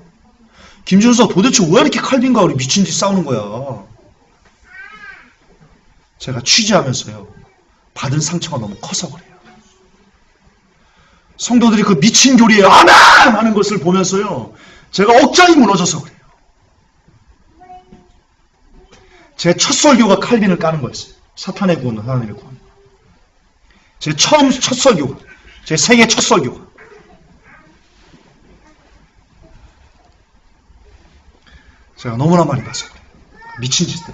김준서 도대체 왜 이렇게 칼빈과 우리 미친 듯이 싸우는 거야? 제가 취재하면서요, 받은 상처가 너무 커서 그래요. 성도들이 그 미친 교리에 아멘! 하는 것을 보면서요, 제가 억장이 무너져서 그래요. 제 첫 설교가 칼빈을 까는 거였어요. 사탄의 구원, 하나님의 구원. 제 첫 설교가, 제 생애 첫 설교가. 제가 너무나 많이 봤어요. 미친 짓들.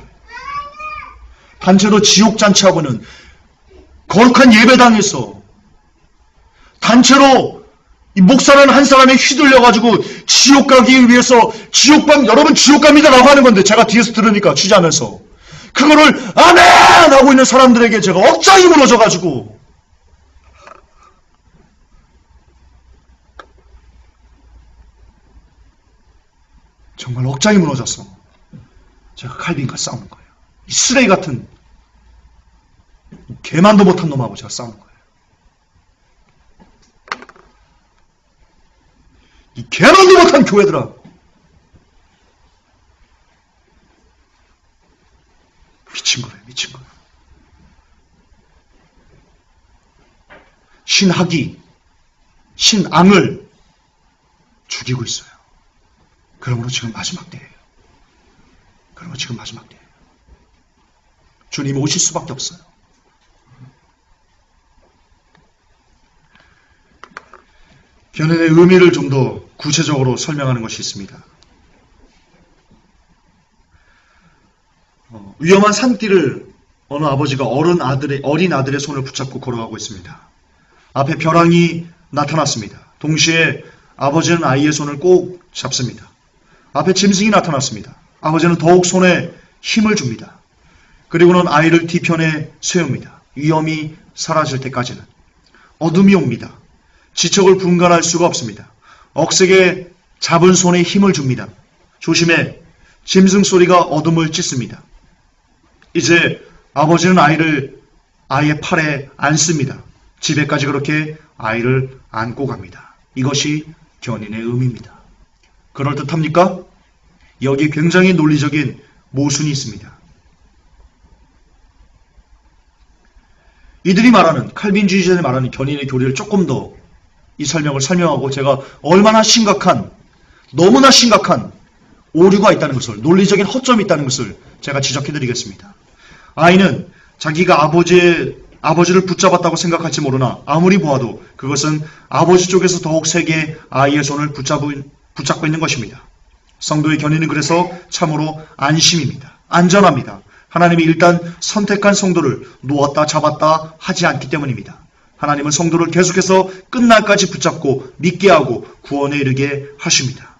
단체로 지옥잔치하고는 거룩한 예배당에서 단체로 이 목사라는 한 사람에 휘둘려가지고 지옥 가기 위해서 여러분 지옥 갑니다 라고 하는 건데, 제가 뒤에서 들으니까 취재하면서 그거를 아멘! 하고 있는 사람들에게 제가 억장이 무너져가지고, 정말 억장이 무너졌어. 제가 칼빈과 싸우는 거예요. 이 쓰레기 같은, 개만도 못한 놈하고 제가 싸우는 거예요. 이 개만도 못한 교회들아. 미친 거예요, 미친 거예요. 신학이, 신앙을 죽이고 있어요. 그러므로 지금 마지막 때예요. 그러므로 지금 마지막 때예요. 주님이 오실 수밖에 없어요. 견인의 의미를 좀 더 구체적으로 설명하는 것이 있습니다. 위험한 산길을 어느 아버지가 어린 아들의 손을 붙잡고 걸어가고 있습니다. 앞에 벼랑이 나타났습니다. 동시에 아버지는 아이의 손을 꼭 잡습니다. 앞에 짐승이 나타났습니다. 아버지는 더욱 손에 힘을 줍니다. 그리고는 아이를 뒤편에 세웁니다. 위험이 사라질 때까지는. 어둠이 옵니다. 지척을 분간할 수가 없습니다. 억세게 잡은 손에 힘을 줍니다. 조심해. 짐승 소리가 어둠을 찢습니다. 이제 아버지는 아이의 팔에 안습니다. 집에까지 그렇게 아이를 안고 갑니다. 이것이 견인의 의미입니다. 그럴듯합니까? 여기 굉장히 논리적인 모순이 있습니다. 이들이 말하는, 칼빈주의자들이 말하는 견인의 교리를 조금 더 이 설명을 설명하고 제가 얼마나 심각한, 너무나 심각한 오류가 있다는 것을, 논리적인 허점이 있다는 것을 제가 지적해드리겠습니다. 아이는 자기가 아버지를 붙잡았다고 생각할지 모르나 아무리 보아도 그것은 아버지 쪽에서 더욱 세게 아이의 손을 붙잡고 있는 것입니다. 성도의 견인은 그래서 참으로 안심입니다. 안전합니다. 하나님이 일단 선택한 성도를 놓았다 잡았다 하지 않기 때문입니다. 하나님은 성도를 계속해서 끝날까지 붙잡고 믿게 하고 구원에 이르게 하십니다.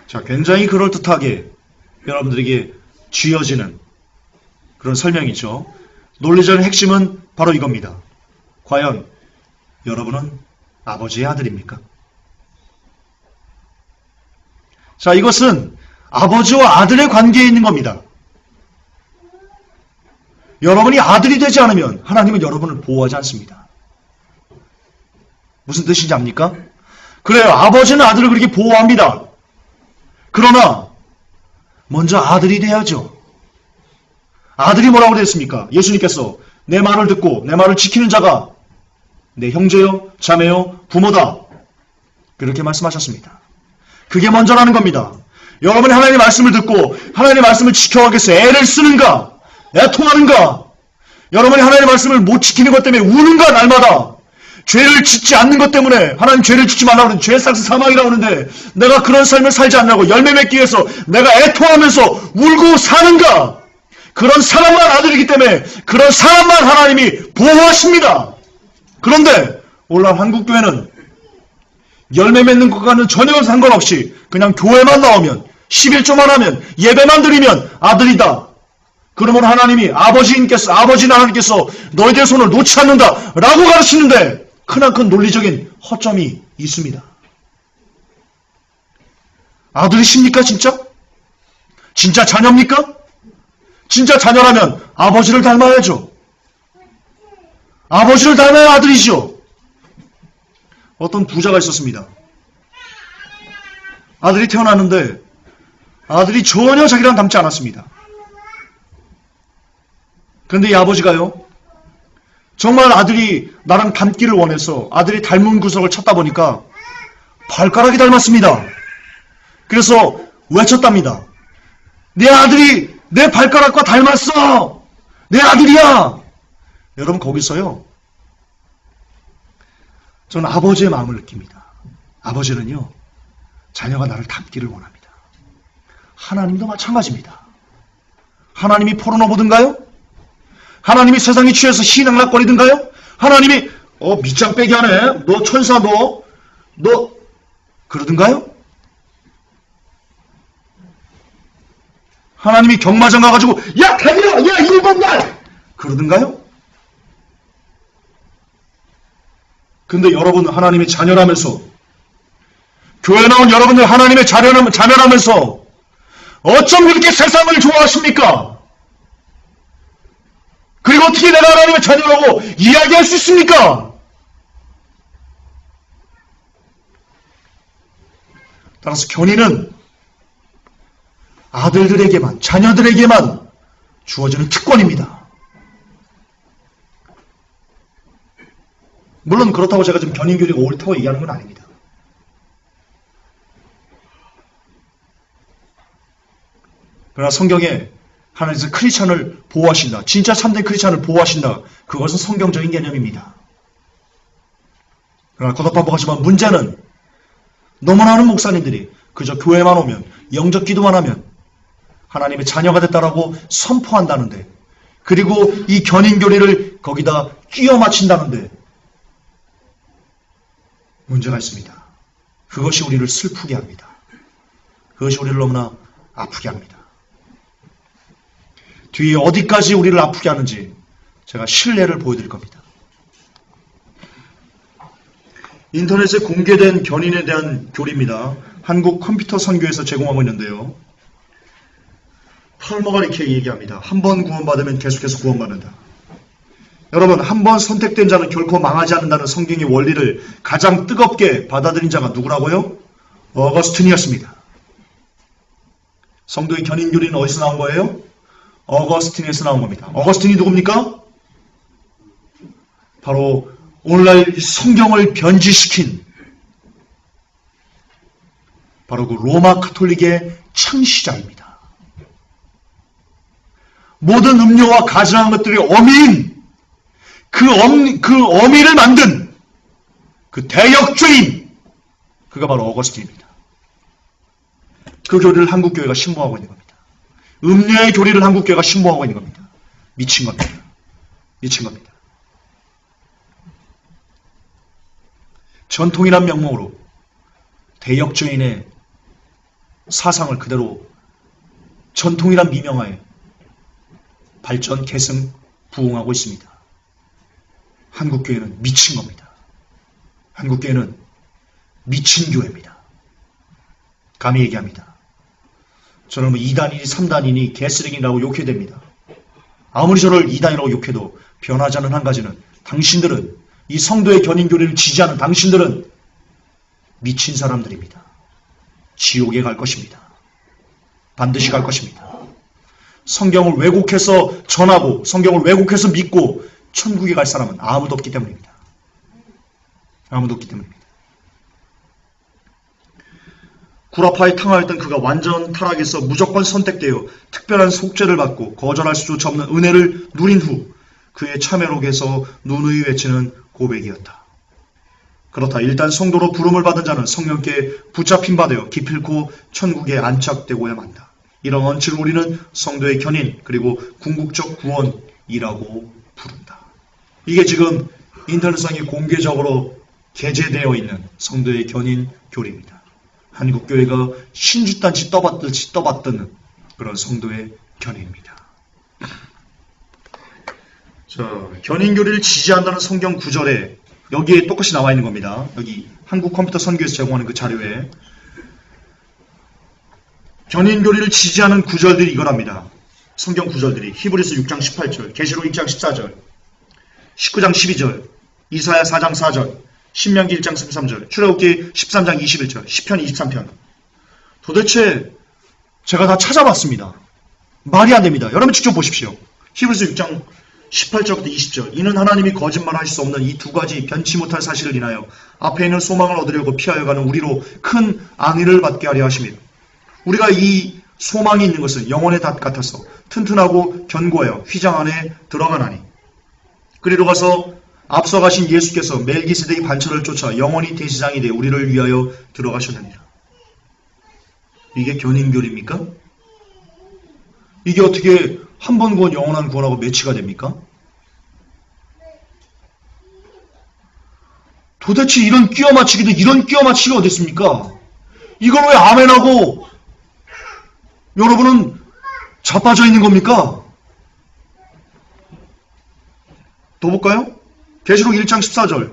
자, 굉장히 그럴듯하게 여러분들에게 쥐어지는 그런 설명이죠. 논리적인 핵심은 바로 이겁니다. 과연 여러분은 아버지의 아들입니까? 자, 이것은 아버지와 아들의 관계에 있는 겁니다. 여러분이 아들이 되지 않으면 하나님은 여러분을 보호하지 않습니다. 무슨 뜻인지 압니까? 그래요. 아버지는 아들을 그렇게 보호합니다. 그러나 먼저 아들이 돼야죠. 아들이 뭐라고 그랬습니까? 예수님께서 내 말을 듣고 내 말을 지키는 자가 내 형제요, 자매요, 부모다. 그렇게 말씀하셨습니다. 그게 먼저라는 겁니다. 여러분이 하나님의 말씀을 듣고 하나님의 말씀을 지켜가기 위해서 애를 쓰는가? 애통하는가? 여러분이 하나님의 말씀을 못 지키는 것 때문에 우는가? 날마다 죄를 짓지 않는 것 때문에 하나님 죄를 짓지 말라고 하는데 죄 삭스 사망이라고 하는데 내가 그런 삶을 살지 않냐고 열매 맺기 위해서 내가 애통하면서 울고 사는가? 그런 사람만 아들이기 때문에 그런 사람만 하나님이 보호하십니다. 그런데 오늘날 한국교회는 열매 맺는 것과는 전혀 상관없이 그냥 교회만 나오면 11조만 하면 예배만 드리면 아들이다. 그러므로 하나님이 아버지나 하나님께서 너희들의 손을 놓지 않는다 라고 가르치는데 크나큰 논리적인 허점이 있습니다. 아들이십니까 진짜? 진짜 자녀입니까? 진짜 자녀라면 아버지를 닮아야죠. 아버지를 닮아야 아들이죠. 어떤 부자가 있었습니다. 아들이 태어났는데 아들이 전혀 자기랑 닮지 않았습니다. 그런데 이 아버지가요. 정말 아들이 나랑 닮기를 원해서 아들이 닮은 구석을 찾다 보니까 발가락이 닮았습니다. 그래서 외쳤답니다. 내 아들이 내 발가락과 닮았어. 내 아들이야. 여러분 거기서요. 저는 아버지의 마음을 느낍니다. 아버지는요. 자녀가 나를 닮기를 원합니다. 하나님도 마찬가지입니다. 하나님이 포르노 보든가요? 하나님이 세상에 취해서 희낙락거리든가요? 하나님이 밑장 빼기 하네. 너 천사 너 그러든가요? 하나님이 경마장 가가지고 야 달려! 야 1번 날! 그러든가요? 근데 여러분 하나님의 자녀라면서 교회 나온 여러분들 하나님의 자녀라면서 어쩜 그렇게 세상을 좋아하십니까? 그리고 어떻게 내가 하나님의 자녀라고 이야기할 수 있습니까? 따라서 견인은 아들들에게만, 자녀들에게만 주어지는 특권입니다. 물론 그렇다고 제가 지금 견인교리가 옳다고 얘기하는 건 아닙니다. 그러나 성경에 하나님께서 크리스찬을 보호하신다. 진짜 참된 크리스찬을 보호하신다. 그것은 성경적인 개념입니다. 그러나 거듭반복하지만 문제는 너무나 많은 목사님들이 그저 교회만 오면 영적 기도만 하면 하나님의 자녀가 됐다라고 선포한다는데 그리고 이 견인교리를 거기다 끼워 맞춘다는데 문제가 있습니다. 그것이 우리를 슬프게 합니다. 그것이 우리를 너무나 아프게 합니다. 뒤에 어디까지 우리를 아프게 하는지 제가 실례를 보여드릴 겁니다. 인터넷에 공개된 견인에 대한 교리입니다. 한국 컴퓨터 선교에서 제공하고 있는데요. 팔머가 이렇게 얘기합니다. 한 번 구원받으면 계속해서 구원받는다. 여러분, 한 번 선택된 자는 결코 망하지 않는다는 성경의 원리를 가장 뜨겁게 받아들인 자가 누구라고요? 어거스틴이었습니다. 성도의 견인 교리는 어디서 나온 거예요? 어거스틴에서 나온 겁니다. 어거스틴이 누굽니까? 바로 오늘날 성경을 변질시킨 바로 그 로마 가톨릭의 창시자입니다. 모든 음료와 가증한 것들이 어미인 그 어미를 만든 그 대역죄인 그가 바로 어거스틴입니다. 그 교리를 한국교회가 신봉하고 있는 겁니다. 음료의 교리를 한국교회가 신봉하고 있는 겁니다. 미친 겁니다. 미친 겁니다. 전통이란 명목으로 대역죄인의 사상을 그대로 전통이란 미명하에 발전, 계승, 부흥하고 있습니다. 한국교회는 미친 겁니다. 한국교회는 미친 교회입니다. 감히 얘기합니다. 저는 뭐 2단이니 3단이니 개쓰레기라고 욕해야 됩니다. 아무리 저를 2단이라고 욕해도 변하지 않는 한 가지는 당신들은 이 성도의 견인교리를 지지하는 당신들은 미친 사람들입니다. 지옥에 갈 것입니다. 반드시 갈 것입니다. 성경을 왜곡해서 전하고 성경을 왜곡해서 믿고 천국에 갈 사람은 아무도 없기 때문입니다. 아무도 없기 때문입니다. 구라파에 탕화했던 그가 완전 타락에서 무조건 선택되어 특별한 속죄를 받고 거절할 수조차 없는 은혜를 누린 후 그의 참회록에서 누누이 외치는 고백이었다. 그렇다. 일단 성도로 부름을 받은 자는 성령께 붙잡힌 바 되어 기필코 천국에 안착되고야 만다. 이런 원칙을 우리는 성도의 견인 그리고 궁극적 구원이라고 부른다. 이게 지금 인터넷상에 공개적으로 게재되어 있는 성도의 견인 교리입니다. 한국교회가 신주단지 떠받듯이 떠받드는 그런 성도의 견인입니다. 자, 견인교리를 지지한다는 성경 구절에 여기에 똑같이 나와 있는 겁니다. 여기 한국 컴퓨터 선교에서 제공하는 그 자료에 견인교리를 지지하는 구절들이 이거랍니다. 성경 구절들이 히브리서 6장 18절, 계시록 1장 14절, 19장 12절, 이사야 4장 4절, 신명기 1장 13절, 출애굽기 13장 21절, 시편 23편. 도대체 제가 다 찾아봤습니다. 말이 안 됩니다. 여러분 직접 보십시오. 히브리서 6장 18절부터 20절. 이는 하나님이 거짓말하실 수 없는 이 두 가지 변치 못할 사실을 인하여 앞에 있는 소망을 얻으려고 피하여 가는 우리로 큰 안위를 받게 하려 하심이라. 우리가 이 소망이 있는 것은 영혼의 닷 같아서 튼튼하고 견고하여 휘장 안에 들어가나니. 그리로 가서 앞서 가신 예수께서 멜기세덱의 반처를 쫓아 영원히 대제사장이 되어 우리를 위하여 들어가셨느니라. 이게 견인교리입니까? 이게 어떻게 한 번 구원 영원한 구원하고 매치가 됩니까? 도대체 이런 끼워맞추기도 이런 끼워맞추기가 어디 있습니까? 이걸 왜 아멘하고 여러분은 자빠져 있는 겁니까? 더 볼까요? 계시록 1장 14절.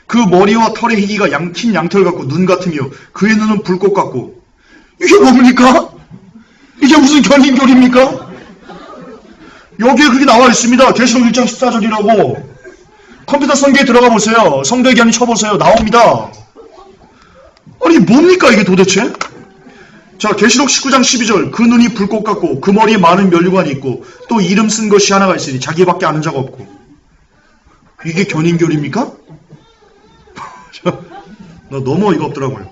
그 머리와 털의 희기가 긴 양털 같고 눈 같으며 그의 눈은 불꽃 같고. 이게 뭡니까? 이게 무슨 견인교리입니까? 여기에 그렇게 나와 있습니다. 계시록 1장 14절이라고. 컴퓨터 선교에 들어가 보세요. 성도의 견인 쳐보세요. 나옵니다. 아니 뭡니까 이게 도대체? 자, 계시록 19장 12절. 그 눈이 불꽃 같고 그 머리에 많은 면류관이 있고 또 이름 쓴 것이 하나가 있으니 자기밖에 아는 자가 없고. 이게 견인교리입니까? 나 너무 어이가 없더라고요.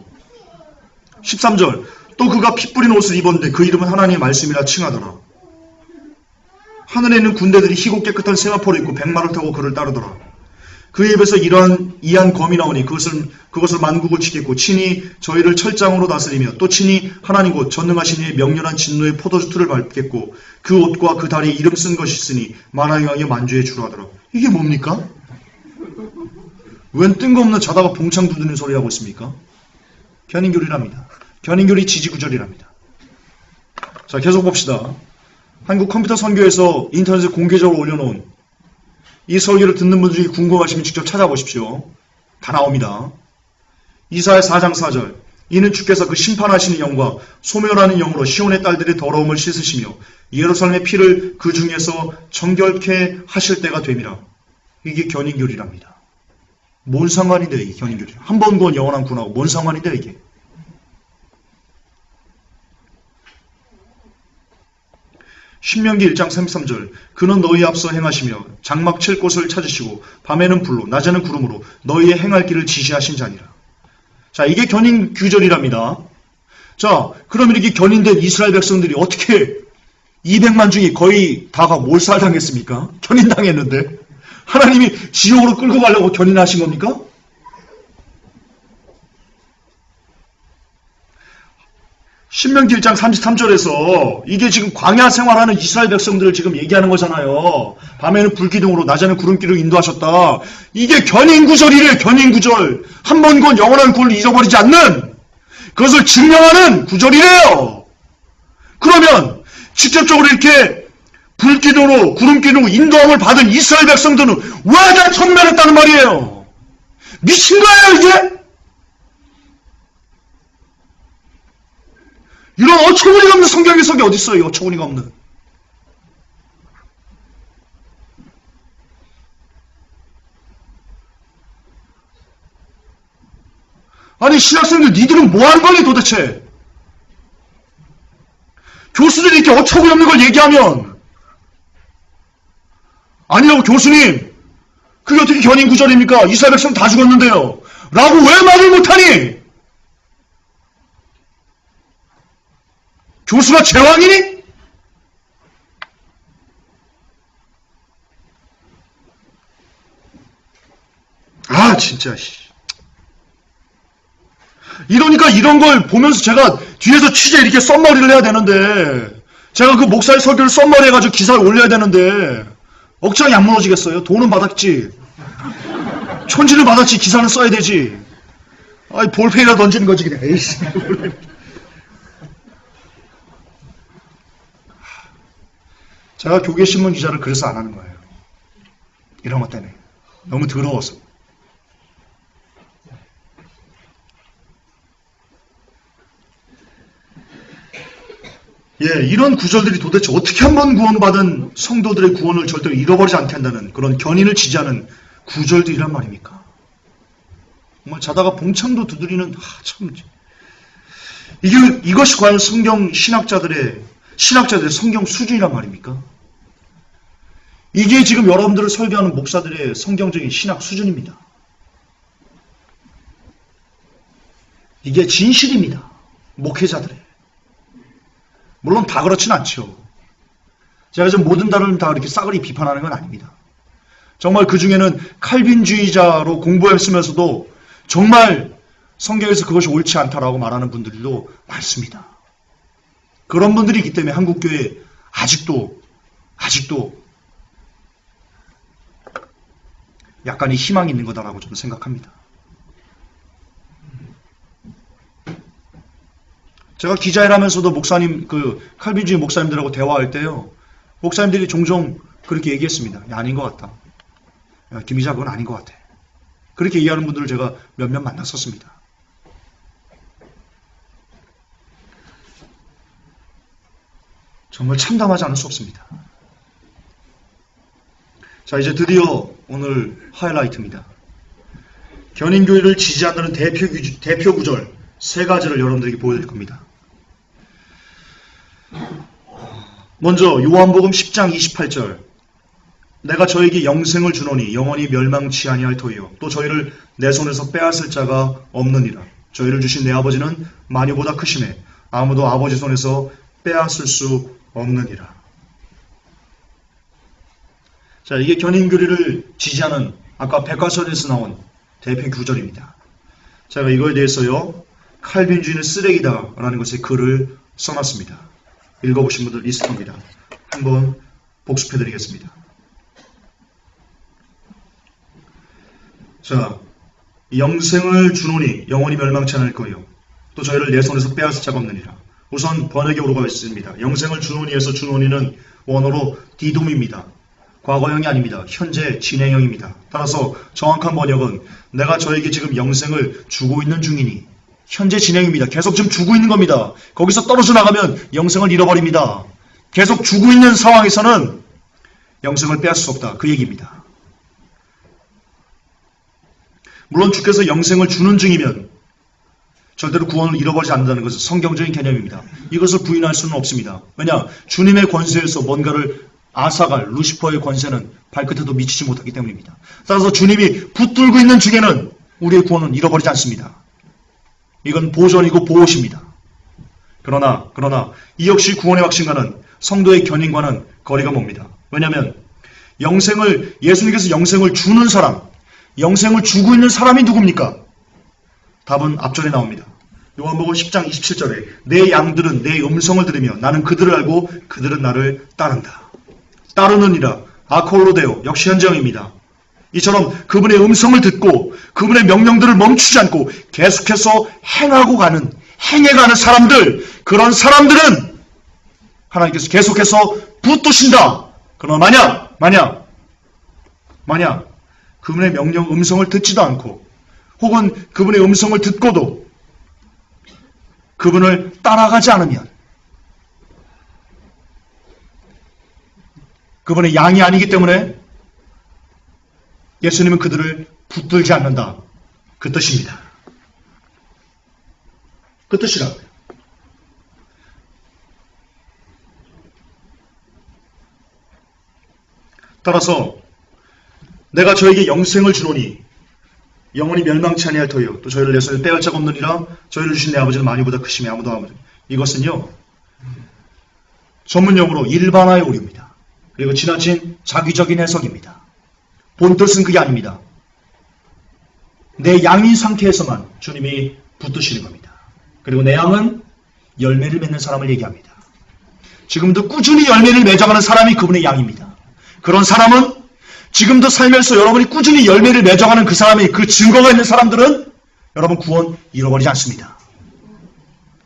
13절. 또 그가 피 뿌린 옷을 입었는데 그 이름은 하나님의 말씀이라 칭하더라. 하늘에 있는 군대들이 희고 깨끗한 세마포를 입고 백마를 타고 그를 따르더라. 그의 입에서 이한 검이 나오니 그것을 만국을 치겠고 친히 저희를 철장으로 다스리며 또 친히 하나님 곧 전능하신 이의 명렬한 진노의 포도주틀을 밟겠고 그 옷과 그 다리에 이름 쓴 것이 있으니 만왕의 왕의 만주의 주로 하더라. 이게 뭡니까? 웬 뜬금없는 자다가 봉창 두드리는 소리 하고 있습니까? 견인교리랍니다. 견인교리 지지구절이랍니다. 자, 계속 봅시다. 한국 컴퓨터 선교에서 인터넷에 공개적으로 올려놓은 이 설교를 듣는 분들이 궁금하시면 직접 찾아보십시오. 다 나옵니다. 이사야 4장 4절. 이는 주께서 그 심판하시는 영과 소멸하는 영으로 시온의 딸들의 더러움을 씻으시며 예루살렘의 피를 그 중에서 정결케 하실 때가 됨이라. 이게 견인교리랍니다. 뭔 상관인데 이게 견인교리. 한 번 구원 영원한 구원하고 뭔 상관인데 이게. 신명기 1장 33절. 그는 너희 앞서 행하시며 장막 칠 곳을 찾으시고 밤에는 불로 낮에는 구름으로 너희의 행할 길을 지시하신 자니라. 자, 이게 견인 규절이랍니다. 자, 그럼 이렇게 견인된 이스라엘 백성들이 어떻게 200만 중에 거의 다가 몰살당했습니까? 견인당했는데 하나님이 지옥으로 끌고 가려고 견인하신 겁니까? 신명기 1장 33절에서 이게 지금 광야 생활하는 이스라엘 백성들을 지금 얘기하는 거잖아요. 밤에는 불기둥으로 낮에는 구름기로 인도하셨다. 이게 견인구절이래요. 견인구절. 한 번 구원 영원한 구원을 잊어버리지 않는 그것을 증명하는 구절이래요. 그러면 직접적으로 이렇게 불기둥으로 구름기둥으로 인도함을 받은 이스라엘 백성들은 왜 다 천멸했다는 말이에요. 미친 거예요 이게? 이런 어처구니가 없는 성경 해석이 어디 있어요? 어처구니가 없는. 아니 신학생들 니들은 뭐 하는 거니 도대체? 교수들이 이렇게 어처구니없는 걸 얘기하면 아니라고 교수님 그게 어떻게 견인 구절입니까? 이스라엘 백성 다 죽었는데요. 라고 왜 말을 못하니? 교수가 제왕이니? 아 진짜 이러니까 이런 걸 보면서 제가 뒤에서 취재 이렇게 썸머리를 해야 되는데 제가 그 목사의 설교를 썸머리 해가지고 기사를 올려야 되는데 억장이 안 무너지겠어요? 돈은 받았지 천지를 받았지 기사는 써야 되지 아이 볼펜이라 던지는 거지 그냥 에이씨. 제가 교계신문 기자를 그래서 안 하는 거예요. 이런 것 때문에 너무 더러워서. 예, 이런 구절들이 도대체 어떻게 한 번 구원받은 성도들의 구원을 절대로 잃어버리지 않게 한다는 그런 견인을 지지하는 구절들이란 말입니까? 정말 자다가 봉창도 두드리는 참 이것이 과연 성경 신학자들의 성경 수준이란 말입니까? 이게 지금 여러분들을 설교하는 목사들의 성경적인 신학 수준입니다. 이게 진실입니다. 목회자들의. 물론 다 그렇진 않죠. 제가 지금 모든 단어를 다 이렇게 싸그리 비판하는 건 아닙니다. 정말 그 중에는 칼빈주의자로 공부했으면서도 정말 성경에서 그것이 옳지 않다라고 말하는 분들도 많습니다. 그런 분들이 있기 때문에 한국교회에 아직도 약간의 희망이 있는 거다라고 저는 생각합니다. 제가 기자일하면서도 목사님, 칼빈주의 목사님들하고 대화할 때요. 목사님들이 종종 그렇게 얘기했습니다. 야, 아닌 것 같다. 야, 김 기자 그건 아닌 것 같아. 그렇게 얘기하는 분들을 제가 몇몇 만났었습니다. 정말 참담하지 않을 수 없습니다. 자, 이제 드디어 오늘 하이라이트입니다. 견인교회를 지지한다는 대표 구절 세 가지를 여러분들에게 보여드릴 겁니다. 먼저 요한복음 10장 28절 내가 저에게 영생을 주노니 영원히 멸망치 아니할 터이요 또 저희를 내 손에서 빼앗을 자가 없느니라. 저희를 주신 내 아버지는 만유보다 크심에 아무도 아버지 손에서 빼앗을 수 없느니라. 자, 이게 견인교리를 지지하는 아까 백과사전에서 나온 대표 구절입니다. 제가 이거에 대해서요 칼빈주의는 쓰레기다 라는 것에 글을 써놨습니다. 읽어보신 분들 있을 겁니다. 한번 복습해드리겠습니다. 자, 영생을 주노니 영원히 멸망치 않을 거예요. 또 저희를 내 손에서 빼앗을 자가 없느니라. 우선 번역에 오류가 있습니다. 영생을 주노니에서 주노니는 원어로 디돔입니다. 과거형이 아닙니다. 현재 진행형입니다. 따라서 정확한 번역은 내가 저에게 지금 영생을 주고 있는 중이니 현재 진행입니다. 계속 지금 주고 있는 겁니다. 거기서 떨어져 나가면 영생을 잃어버립니다. 계속 주고 있는 상황에서는 영생을 빼앗을 수 없다. 그 얘기입니다. 물론 주께서 영생을 주는 중이면 절대로 구원을 잃어버리지 않는다는 것은 성경적인 개념입니다. 이것을 부인할 수는 없습니다. 왜냐? 주님의 권세에서 뭔가를 앗아갈 루시퍼의 권세는 발끝에도 미치지 못하기 때문입니다. 따라서 주님이 붙들고 있는 중에는 우리의 구원은 잃어버리지 않습니다. 이건 보존이고 보호십니다. 그러나 이 역시 구원의 확신과는 성도의 견인과는 거리가 멉니다. 왜냐하면 예수님께서 영생을 주는 사람, 영생을 주고 있는 사람이 누굽니까? 답은 앞절에 나옵니다. 요한복음 10장 27절에 내 양들은 내 음성을 들으며 나는 그들을 알고 그들은 나를 따른다. 따르느니라 아콜로데오 역시 현재형입니다. 이처럼 그분의 음성을 듣고 그분의 명령들을 멈추지 않고 계속해서 행해가는 사람들, 그런 사람들은 하나님께서 계속해서 붙드신다. 그러나 만약 그분의 명령 음성을 듣지도 않고 혹은 그분의 음성을 듣고도 그분을 따라가지 않으면 그분의 양이 아니기 때문에 예수님은 그들을 붙들지 않는다. 그 뜻입니다. 그 뜻이라고요. 따라서 내가 저에게 영생을 주노니 영원히 멸망치 아니할 터이요 또 저희를 내 손에 빼앗을 자가 없느니라. 저희를 주신 내 아버지는 만유보다 크심이 아무도 아무도. 이것은요 전문용어로 일반화의 오류입니다. 그리고 지나친 자기적인 해석입니다. 본뜻은 그게 아닙니다. 내 양인 상태에서만 주님이 붙드시는 겁니다. 그리고 내 양은 열매를 맺는 사람을 얘기합니다. 지금도 꾸준히 열매를 맺어가는 사람이 그분의 양입니다. 그런 사람은 지금도 살면서 여러분이 꾸준히 열매를 맺어가는 그 사람이 그 증거가 있는 사람들은 여러분 구원 잃어버리지 않습니다.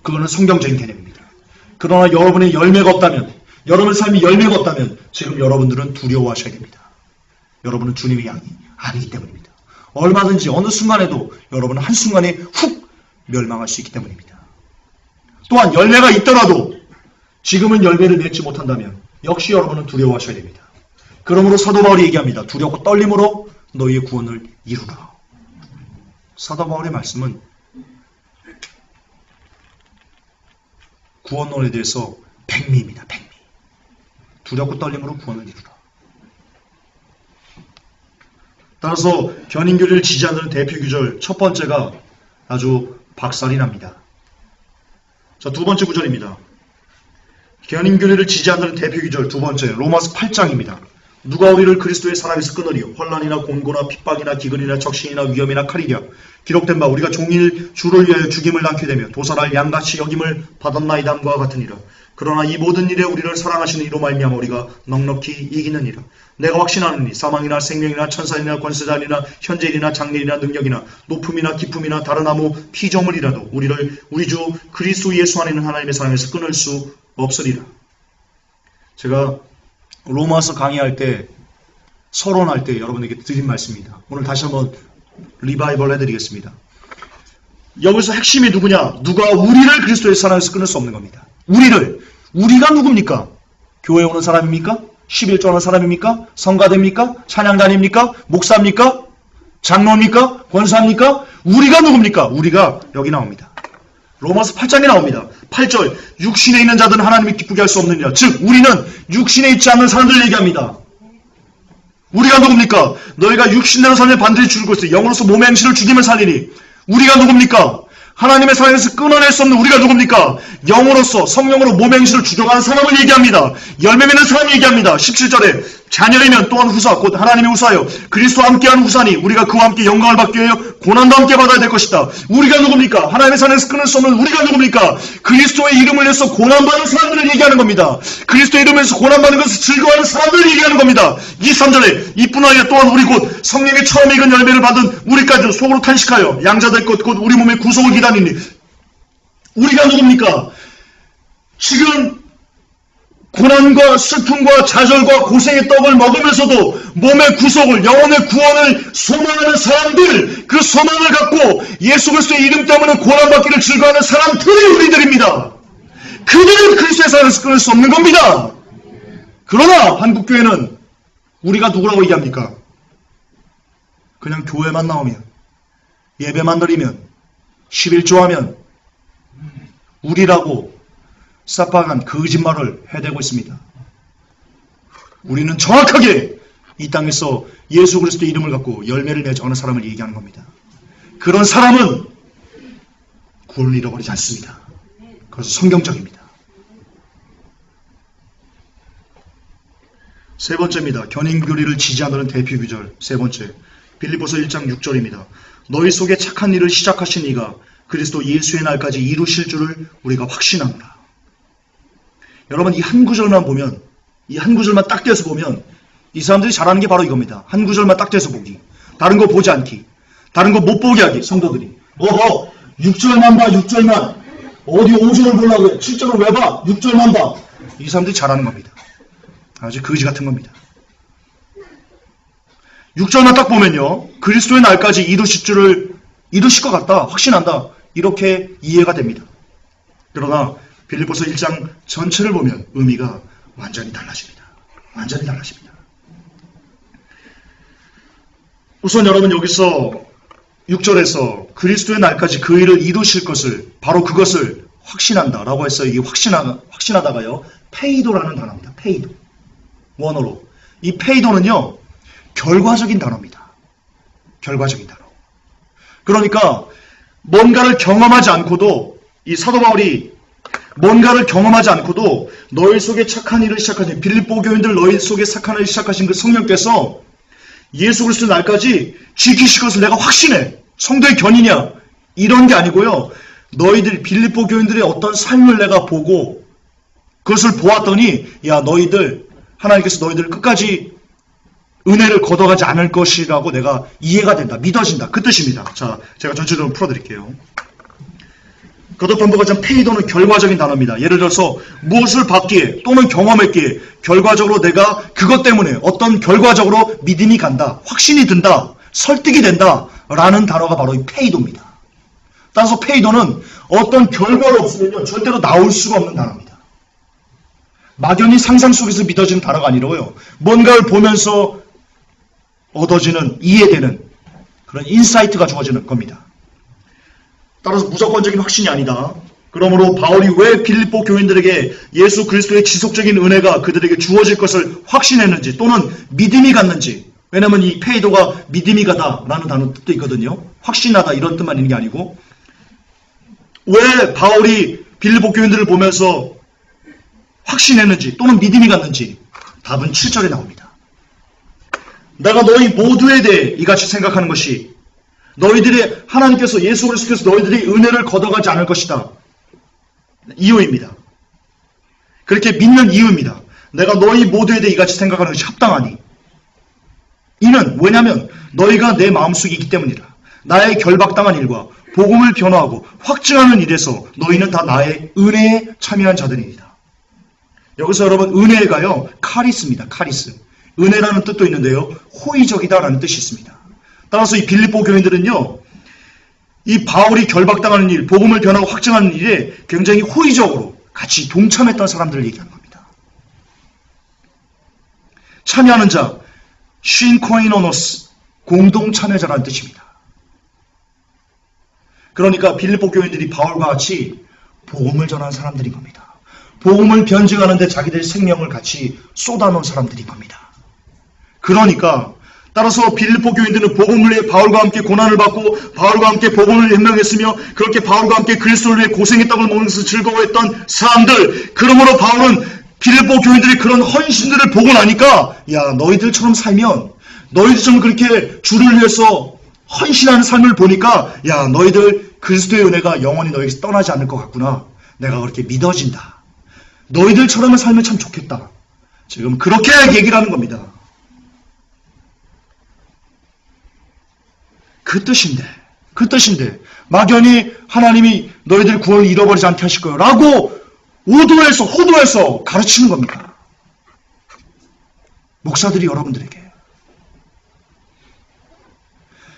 그거는 성경적인 개념입니다. 그러나 여러분의 열매가 없다면, 여러분의 삶이 열매가 없다면 지금 여러분들은 두려워하셔야 됩니다. 여러분은 주님의 양이 아니기 때문입니다. 얼마든지 어느 순간에도 여러분은 한순간에 훅 멸망할 수 있기 때문입니다. 또한 열매가 있더라도 지금은 열매를 맺지 못한다면 역시 여러분은 두려워하셔야 됩니다. 그러므로 사도 바울이 얘기합니다. 두렵고 떨림으로 너희의 구원을 이루라. 사도 바울의 말씀은 구원론에 대해서 백미입니다. 백미. 두렵고 떨림으로 구원을 이루라. 따라서 견인교리를 지지하는 대표 구절 첫 번째가 아주 박살이 납니다. 자, 두 번째 구절입니다. 견인교리를 지지하는 대표 구절 두 번째 로마서 8장입니다. 누가 우리를 그리스도의 사랑에서 끊으리요? 환난이나 곤고나 핍박이나 기근이나 적신이나 위험이나 칼이랴. 기록된 바 우리가 종일 주를 위하여 죽임을 당케 되며 도살할 양같이 여김을 받았나이다 함과 같으니라. 그러나 이 모든 일에 우리를 사랑하시는 이로 말미암아 우리가 넉넉히 이기느니라. 내가 확신하느니 사망이나 생명이나 천사이나 권세자이나 현재일이나 장래일이나 능력이나 높음이나 기쁨이나 다른 아무 피조물이라도 우리를 우리 주 그리스도 예수 안에 있는 하나님의 사랑에서 끊을 수 없으리라. 제가 로마서 강의할 때, 서론할 때 여러분에게 드린 말씀입니다. 오늘 다시 한번 리바이벌 해드리겠습니다. 여기서 핵심이 누구냐? 누가 우리를 그리스도의 사랑에서 끊을 수 없는 겁니다. 우리가 누굽니까? 교회 오는 사람입니까? 11조 하는 사람입니까? 성가대입니까? 찬양단입니까? 목사입니까? 장로입니까? 권사입니까? 우리가 누굽니까? 우리가 여기 나옵니다. 로마서 8장에 나옵니다. 8절 육신에 있는 자들은 하나님이 기쁘게 할 수 없느니라. 즉 우리는 육신에 있지 않는 사람들을 얘기합니다. 우리가 누굽니까? 너희가 육신대로 살면 반드시 죽을 것이니 영으로서 몸의 행실을 죽이면 살리니. 우리가 누굽니까? 하나님의 사랑에서 끊어낼 수 없는 우리가 누굽니까? 영으로서 성령으로 몸의 행실을 죽여가는 사람을 얘기합니다. 열매 맺는 사람을 얘기합니다. 17절에 자녀이면 또한 후사 곧 하나님의 후사여 그리스도와 함께하는 후사니 우리가 그와 함께 영광을 받기 위하여 고난도 함께 받아야 될 것이다. 우리가 누굽니까? 하나님의 사랑에서 끊을 수 없는 우리가 누굽니까? 그리스도의 이름을 내서 고난받는 사람들을 얘기하는 겁니다. 그리스도의 이름에서 고난받는 것을 즐거워하는 사람들을 얘기하는 겁니다. 23절에 이뿐 아니라 또한 우리 곧 성령의 처음에 익은 열매를 받은 우리까지도 속으로 탄식하여 양자될 것 곧 우리 몸의 구속을 기다리니. 우리가 누굽니까? 지금 고난과 슬픔과 좌절과 고생의 떡을 먹으면서도 몸의 구속을, 영혼의 구원을 소망하는 사람들, 그 소망을 갖고 예수 그리스도의 이름 때문에 고난받기를 즐거워하는 사람들이 우리들입니다. 그들은 그리스도의 사랑에서 끊을 수 없는 겁니다. 그러나 한국교회는 우리가 누구라고 얘기합니까? 그냥 교회만 나오면, 예배만 드리면, 11조하면 우리라고 싹박한 거짓말을 해대고 있습니다. 우리는 정확하게 이 땅에서 예수 그리스도의 이름을 갖고 열매를 맺어가는 사람을 얘기하는 겁니다. 그런 사람은 구원을 잃어버리지 않습니다. 그래서 성경적입니다. 세 번째입니다. 견인교리를 지지하는 대표 구절 세 번째 빌립보서 1장 6절입니다. 너희 속에 착한 일을 시작하신 이가 그리스도 예수의 날까지 이루실 줄을 우리가 확신하노라. 여러분 이 한 구절만 보면, 이 한 구절만 딱 떼서 보면 이 사람들이 잘하는 게 바로 이겁니다. 한 구절만 딱 떼서 보기, 다른 거 보지 않기, 다른 거 못 보게 하기. 성도들이 6절만 봐, 6절만. 어디 5절을 보려고 해, 7절을 왜 봐, 6절만 봐. 이 사람들이 잘하는 겁니다. 아주 거지 같은 겁니다. 6절만 딱 보면요, 그리스도의 날까지 이루실 것 같다, 확신한다, 이렇게 이해가 됩니다. 그러나 빌립보서 1장 전체를 보면 의미가 완전히 달라집니다. 완전히 달라집니다. 우선 여러분 여기서 6절에서 그리스도의 날까지 그 일을 이루실 것을, 바로 그것을 확신한다 라고 했어요. 이 확신하다가요, 페이도라는 단어입니다. 페이도. 원어로. 이 페이도는요, 결과적인 단어입니다. 결과적인 단어. 그러니까 뭔가를 경험하지 않고도, 이 사도 바울이 뭔가를 경험하지 않고도 너희 속에 착한 일을 시작하신, 빌립보 교인들 너희 속에 착한 일을 시작하신 그 성령께서 예수 그리스도 날까지 지키실 것을 내가 확신해. 성도의 견이냐? 이런 게 아니고요. 너희들 빌립보 교인들의 어떤 삶을 내가 보고 그것을 보았더니, 야, 너희들 하나님께서 너희들을 끝까지 은혜를 걷어가지 않을 것이라고 내가 이해가 된다. 믿어진다. 그 뜻입니다. 자, 제가 전체적으로 풀어드릴게요. 거듭한 바가 페이도는 결과적인 단어입니다. 예를 들어서 무엇을 받기에 또는 경험했기에 결과적으로 내가 그것 때문에 어떤 결과적으로 믿음이 간다, 확신이 든다, 설득이 된다 라는 단어가 바로 이 페이도입니다. 따라서 페이도는 어떤 결과가 없으면요, 절대로 나올 수가 없는 단어입니다. 막연히 상상 속에서 믿어지는 단어가 아니라요, 뭔가를 보면서 얻어지는, 이해되는 그런 인사이트가 주어지는 겁니다. 따라서 무조건적인 확신이 아니다. 그러므로 바울이 왜 빌립보 교인들에게 예수 그리스도의 지속적인 은혜가 그들에게 주어질 것을 확신했는지 또는 믿음이 갔는지, 왜냐하면 이 페이도가 믿음이 가다라는 단어 뜻도 있거든요. 확신하다 이런 뜻만 있는 게 아니고, 왜 바울이 빌립보 교인들을 보면서 확신했는지 또는 믿음이 갔는지 답은 7절에 나옵니다. 내가 너희 모두에 대해 이같이 생각하는 것이 너희들의 하나님께서 예수 그리스도께서 너희들이 은혜를 걷어가지 않을 것이다. 이유입니다. 그렇게 믿는 이유입니다. 내가 너희 모두에 대해 이같이 생각하는 것이 합당하니. 이는 왜냐하면 너희가 내 마음속에 있기 때문이라. 나의 결박당한 일과 복음을 변화하고 확증하는 일에서 너희는 다 나의 은혜에 참여한 자들입니다. 여기서 여러분 은혜가요, 카리스입니다. 카리스. 은혜라는 뜻도 있는데요, 호의적이다라는 뜻이 있습니다. 따라서 이 빌립보 교인들은요, 이 바울이 결박당하는 일, 복음을 변하고 확증하는 일에 굉장히 호의적으로 같이 동참했던 사람들을 얘기하는 겁니다. 참여하는 자, 쉰코이노노스, 공동 참여자라는 뜻입니다. 그러니까 빌립보 교인들이 바울과 같이 복음을 전하는 사람들인 겁니다. 복음을 변증하는데 자기들의 생명을 같이 쏟아놓은 사람들인 겁니다. 그러니까 따라서 빌립보 교인들은 복음을 위해 바울과 함께 고난을 받고 바울과 함께 복음을 현명했으며 그렇게 바울과 함께 그리스도를 위해 고생의 떡을 먹는 것을 즐거워했던 사람들. 그러므로 바울은 빌립보 교인들이 그런 헌신들을 보고 나니까, 야, 너희들처럼 살면, 너희들처럼 그렇게 주를 위해서 헌신하는 삶을 보니까, 야, 너희들 그리스도의 은혜가 영원히 너희에게서 떠나지 않을 것 같구나. 내가 그렇게 믿어진다. 너희들처럼 살면 참 좋겠다. 지금 그렇게 얘기를 하는 겁니다. 그 뜻인데 막연히 하나님이 너희들 구원을 잃어버리지 않게 하실 거예요 라고 호도해서 가르치는 겁니다. 목사들이 여러분들에게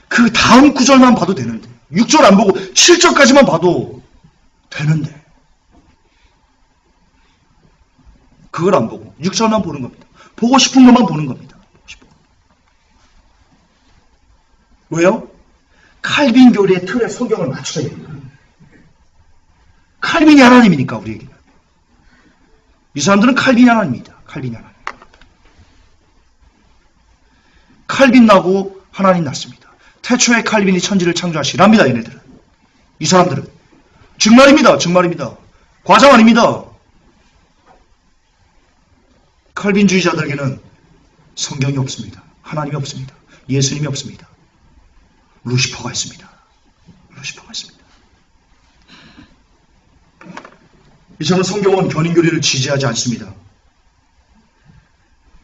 그 다음 구절만 봐도 되는데, 6절 안 보고 7절까지만 봐도 되는데 그걸 안 보고 6절만 보는 겁니다. 보고 싶은 것만 보는 겁니다. 왜요? 칼빈 교리의 틀에 성경을 맞춰야 됩니다. 칼빈이 하나님이니까 우리에게는. 이 사람들은 칼빈이 하나님입니다. 칼빈이 하나님. 칼빈 나고 하나님 났습니다. 태초에 칼빈이 천지를 창조하시랍니다. 얘네들은. 이 사람들은. 정말입니다. 과장 아닙니다. 칼빈주의자들에게는 성경이 없습니다. 하나님이 없습니다. 예수님이 없습니다. 루시퍼가 있습니다. 이처럼 성경은 견인교리를 지지하지 않습니다.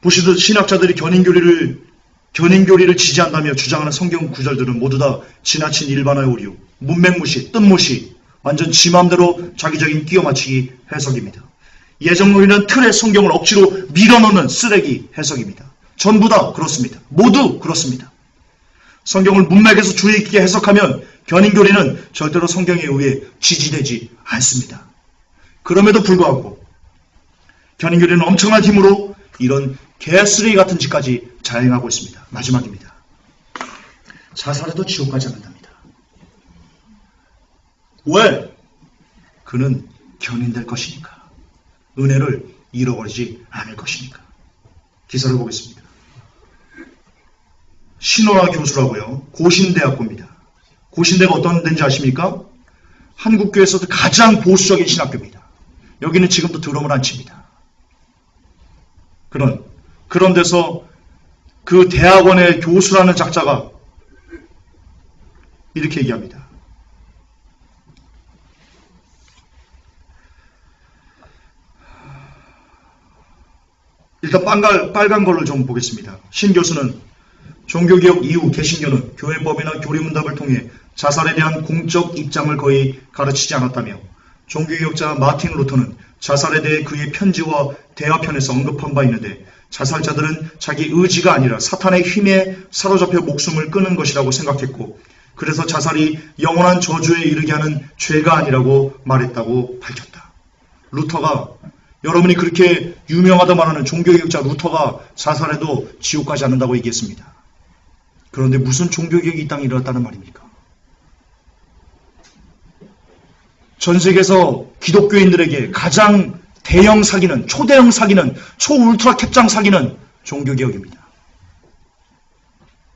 보시듯 신학자들이 견인교리를 지지한다며 주장하는 성경 구절들은 모두 다 지나친 일반화의 오류, 문맥무시, 뜻무시, 완전 지 마음대로 자기적인 끼워 맞추기 해석입니다. 예정론이라는 틀에 성경을 억지로 밀어넣는 쓰레기 해석입니다. 전부 다 그렇습니다. 모두 그렇습니다. 성경을 문맥에서 주의 깊게 해석하면 견인교리는 절대로 성경에 의해 지지되지 않습니다. 그럼에도 불구하고 견인교리는 엄청난 힘으로 이런 개쓰레기 같은 짓까지 자행하고 있습니다. 마지막입니다. 자살해도 지옥 가지 않는답니다. 왜? 그는 견인될 것이니까. 은혜를 잃어버리지 않을 것이니까. 기사를 보겠습니다. 신원화 교수라고요. 고신대학교입니다. 고신대가 어떤 데인지 아십니까? 한국교회에서도 가장 보수적인 신학교입니다. 여기는 지금도 드럼을 안 칩니다. 그런 데서 그 대학원의 교수라는 작자가 이렇게 얘기합니다. 일단 빨간 걸로 좀 보겠습니다. 신 교수는 종교개혁 이후 개신교는 교회법이나 교리문답을 통해 자살에 대한 공적 입장을 거의 가르치지 않았다며 종교개혁자 마틴 루터는 자살에 대해 그의 편지와 대화편에서 언급한 바 있는데 자살자들은 자기 의지가 아니라 사탄의 힘에 사로잡혀 목숨을 끊은 것이라고 생각했고 그래서 자살이 영원한 저주에 이르게 하는 죄가 아니라고 말했다고 밝혔다. 루터가 여러분이 그렇게 유명하다 말하는 종교개혁자 루터가 자살해도 지옥 가지 않는다고 얘기했습니다. 그런데 무슨 종교개혁이 이 땅에 일어났다는 말입니까? 전 세계에서 기독교인들에게 가장 대형 사기는, 초대형 사기는, 초울트라 캡장 사기는 종교개혁입니다.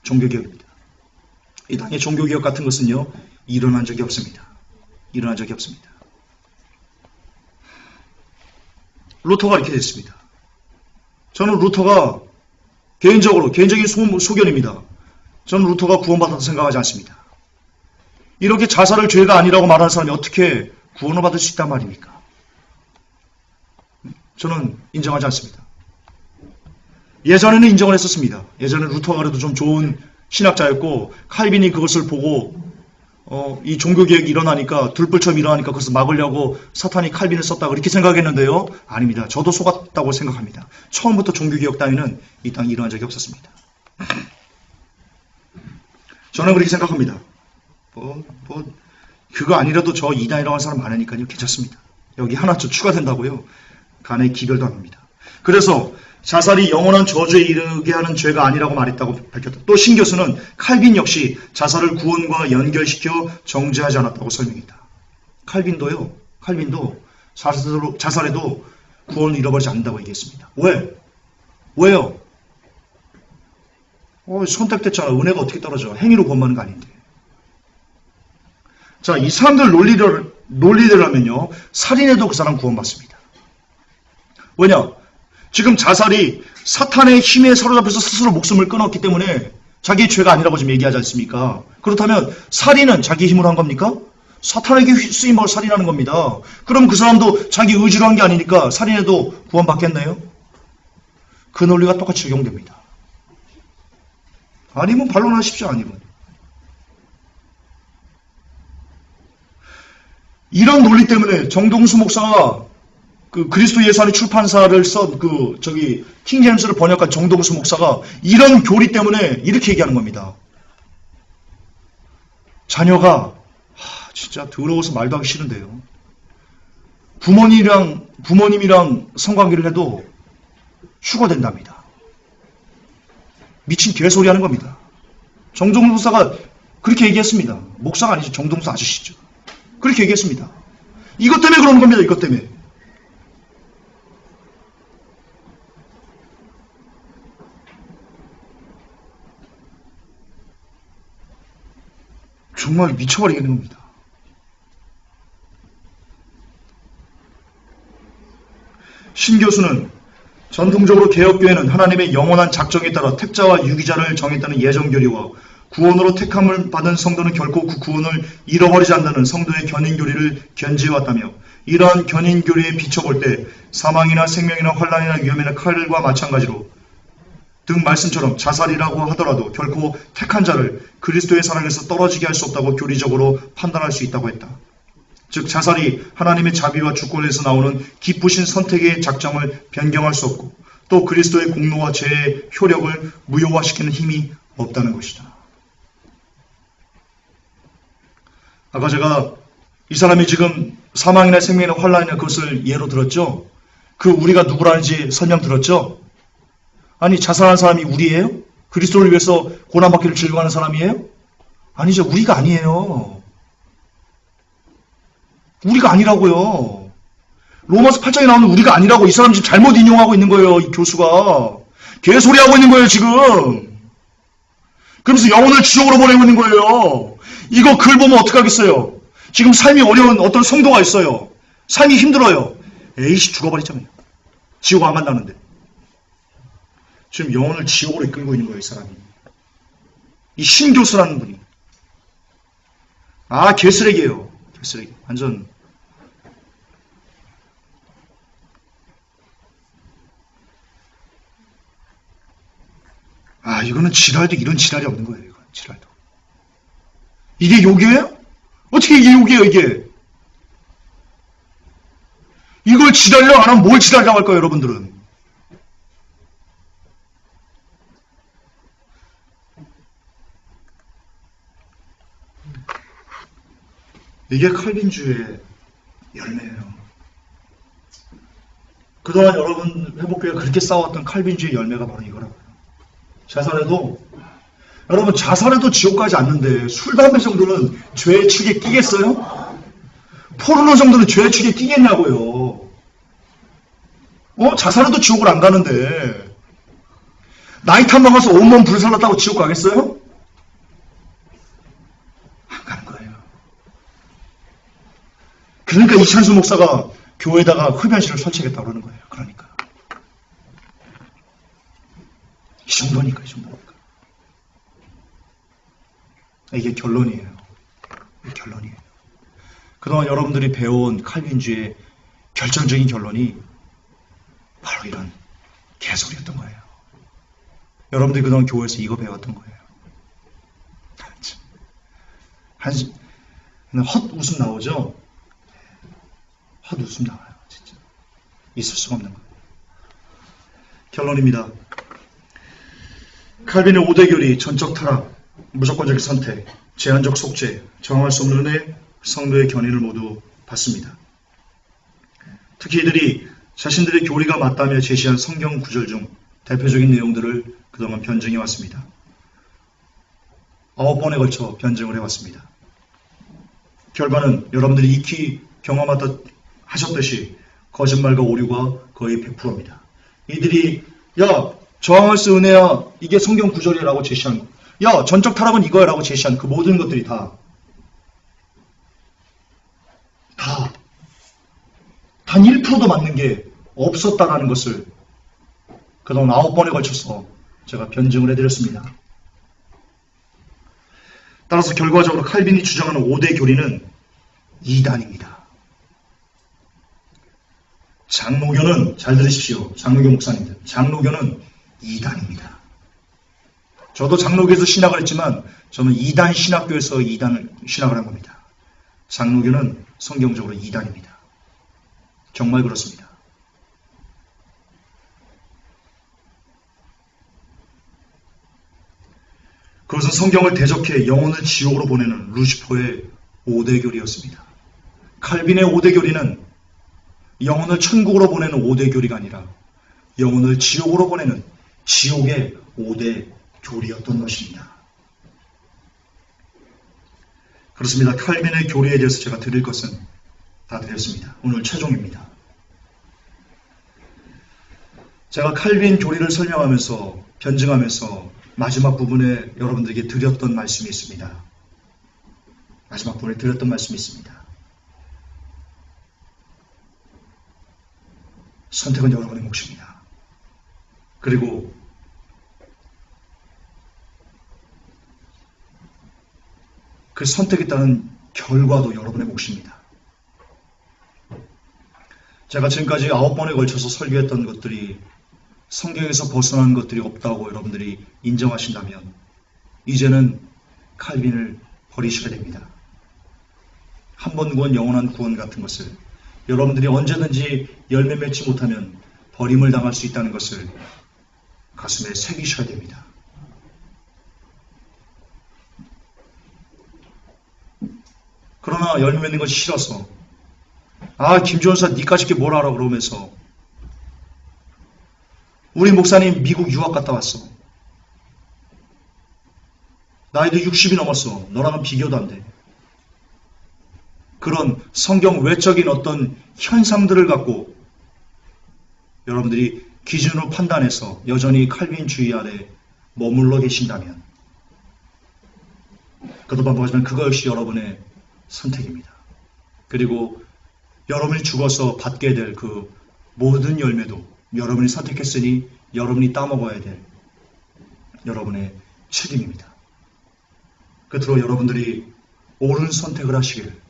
종교개혁입니다. 이 땅에 종교개혁 같은 것은요, 일어난 적이 없습니다. 일어난 적이 없습니다. 루터가 이렇게 됐습니다. 저는 루터가 개인적인 소견입니다. 저는 루터가 구원받았다고 생각하지 않습니다. 이렇게 자살을 죄가 아니라고 말하는 사람이 어떻게 구원을 받을 수 있단 말입니까? 저는 인정하지 않습니다. 예전에는 인정을 했었습니다. 예전에 루터가 그래도 좀 좋은 신학자였고 칼빈이 그것을 보고 이 종교개혁이 일어나니까 들불처럼 일어나니까 그것을 막으려고 사탄이 칼빈을 썼다 그렇게 생각했는데요. 아닙니다. 저도 속았다고 생각합니다. 처음부터 종교개혁 따위는 이 땅에 일어난 적이 없었습니다. 저는 그렇게 생각합니다. 그거 아니라도 저 이단이라고 하는 사람 많으니까요. 괜찮습니다. 여기 하나 좀 추가된다고요. 간에 기별도 안 합니다. 그래서 자살이 영원한 저주에 이르게 하는 죄가 아니라고 말했다고 밝혔다. 또 신 교수는 칼빈 역시 자살을 구원과 연결시켜 정죄하지 않았다고 설명했다. 칼빈도 자살해도 구원을 잃어버리지 않는다고 얘기했습니다. 왜요? 선택됐잖아. 은혜가 어떻게 떨어져? 행위로 구원받는 거 아닌데. 자, 이 사람들 논리대로라면요. 살인해도 그 사람 구원받습니다. 왜냐? 지금 자살이 사탄의 힘에 사로잡혀서 스스로 목숨을 끊었기 때문에 자기의 죄가 아니라고 지금 얘기하지 않습니까? 그렇다면 살인은 자기 힘으로 한 겁니까? 사탄에게 쓰임을 살인하는 겁니다. 그럼 그 사람도 자기 의지로 한 게 아니니까 살인해도 구원받겠네요? 그 논리가 똑같이 적용됩니다. 아니면 반론하십시오. 아니면. 이런 논리 때문에 정동수 목사가 그 그리스도 예수 안의 출판사를 쓴 킹제임스를 번역한 정동수 목사가 이런 교리 때문에 이렇게 얘기하는 겁니다. 자녀가 진짜 더러워서 말도 하기 싫은데요. 부모님이랑 성관계를 해도 휴거된답니다. 미친 개소리 하는 겁니다. 정동수 목사가 그렇게 얘기했습니다. 목사가 아니죠. 정동수 아저씨죠. 그렇게 얘기했습니다. 이것 때문에 그러는 겁니다. 이것 때문에. 정말 미쳐버리겠는 겁니다. 신 교수는 전통적으로 개혁교회는 하나님의 영원한 작정에 따라 택자와 유기자를 정했다는 예정교리와 구원으로 택함을 받은 성도는 결코 그 구원을 잃어버리지 않는다는 성도의 견인교리를 견지해왔다며 이러한 견인교리에 비춰볼 때 사망이나 생명이나 환난이나 위험이나 칼과 마찬가지로 등 말씀처럼 자살이라고 하더라도 결코 택한 자를 그리스도의 사랑에서 떨어지게 할 수 없다고 교리적으로 판단할 수 있다고 했다. 즉 자살이 하나님의 자비와 주권에서 나오는 기쁘신 선택의 작정을 변경할 수 없고 또 그리스도의 공로와 죄의 효력을 무효화시키는 힘이 없다는 것이다. 아까 제가 이 사람이 지금 사망이나 생명이나 환난이나 그것을 예로 들었죠. 그 우리가 누구라는지 설명 들었죠. 아니 자살한 사람이 우리예요? 그리스도를 위해서 고난받기를 즐거워하는 사람이에요? 아니죠. 우리가 아니에요. 우리가 아니라고요. 로마서 8장에 나오는 우리가 아니라고 이 사람 지금 잘못 인용하고 있는 거예요. 이 교수가. 개소리하고 있는 거예요, 지금. 그러면서 영혼을 지옥으로 보내고 있는 거예요. 이거 글 보면 어떡하겠어요? 지금 삶이 어려운 어떤 성도가 있어요. 삶이 힘들어요. 에이씨, 죽어버리자며. 지옥 안 간다는데. 지금 영혼을 지옥으로 이끌고 있는 거예요, 이 사람이. 이 신교수라는 분이. 아, 개쓰레기예요. 개쓰레기. 완전. 아, 이거는 지랄도 이런 지랄이 없는 거예요. 이건 지랄도. 이게 욕이에요? 어떻게 이게 욕이에요, 이게? 이걸 지랄려 안 하면 뭘 지랄려고 할 거예요, 여러분들은? 이게 칼빈주의 열매예요. 그동안 여러분 회복교회가 그렇게 싸웠던 칼빈주의 열매가 바로 이거라고요. 자살해도 여러분 자살해도 지옥 가지 않는데 술, 담배 정도는 죄의 축에 끼겠어요? 포르노 정도는 죄의 축에 끼겠냐고요. 자살해도 지옥을 안 가는데 나이트 한 번 가서 온몸 불살랐다고 지옥 가겠어요? 안 가는 거예요. 그러니까 이찬수 목사가 교회에다가 흡연실을 설치하겠다고 그러는 거예요. 그러니까. 이 정도니까. 이게 결론이에요. 이게 결론이에요. 그동안 여러분들이 배워온 칼빈주의 결정적인 결론이 바로 이런 개소리였던 거예요. 여러분들이 그동안 교회에서 이거 배웠던 거예요. 헛웃음 나오죠? 헛웃음 나와요. 진짜. 있을 수가 없는 거예요. 결론입니다. 칼빈의 5대 교리, 전적 타락, 무조건적 선택, 제한적 속죄, 정할 수 없는 은혜, 성도의 견인을 모두 받습니다. 특히 이들이 자신들의 교리가 맞다며 제시한 성경 구절 중 대표적인 내용들을 그동안 변증해 왔습니다. 9번에 걸쳐 변증을 해왔습니다. 결과는 여러분들이 익히 경험하셨듯이 거짓말과 오류가 거의 100%입니다. 이들이 저항할 수 은혜야, 이게 성경 구절이라고 제시한 거. 전적 타락은 이거야 라고 제시한 그 모든 것들이 단 1%도 맞는 게 없었다라는 것을 그동안 9번에 걸쳐서 제가 변증을 해드렸습니다. 따라서 결과적으로 칼빈이 주장하는 5대 교리는 이단입니다. 장로교는, 잘 들으십시오. 장로교 목사님들. 장로교는 이단입니다. 저도 장로교에서 신학을 했지만 저는 이단 신학교에서 이단을 신학을 한 겁니다. 장로교는 성경적으로 이단입니다. 정말 그렇습니다. 그것은 성경을 대적해 영혼을 지옥으로 보내는 루시퍼의 5대 교리였습니다. 칼빈의 5대 교리는 영혼을 천국으로 보내는 5대 교리가 아니라 영혼을 지옥으로 보내는 지옥의 5대 교리였던 것입니다. 그렇습니다. 칼빈의 교리에 대해서 제가 드릴 것은 다 드렸습니다. 오늘 최종입니다. 제가 칼빈 교리를 설명하면서 변증하면서 마지막 부분에 여러분들에게 드렸던 말씀이 있습니다. 마지막 부분에 드렸던 말씀이 있습니다. 선택은 여러분의 몫입니다. 그리고 그 선택에 따른 결과도 여러분의 몫입니다. 제가 지금까지 9번에 걸쳐서 설교했던 것들이 성경에서 벗어난 것들이 없다고 여러분들이 인정하신다면 이제는 칼빈을 버리셔야 됩니다. 한 번 구원, 영원한 구원 같은 것을 여러분들이 언제든지 열매 맺지 못하면 버림을 당할 수 있다는 것을 가슴에 새기셔야 됩니다. 그러나 열매 맺는 것이 싫어서 김지원사 니까지 게 뭘 알아 그러면서 우리 목사님 미국 유학 갔다 왔어. 나이도 60이 넘었어. 너랑은 비교도 안 돼. 그런 성경 외적인 어떤 현상들을 갖고 여러분들이 기준으로 판단해서 여전히 칼빈주의 아래 머물러 계신다면 거듭하지만 그거 역시 여러분의 선택입니다. 그리고 여러분이 죽어서 받게 될 그 모든 열매도 여러분이 선택했으니 여러분이 따먹어야 될 여러분의 책임입니다. 끝으로 여러분들이 옳은 선택을 하시길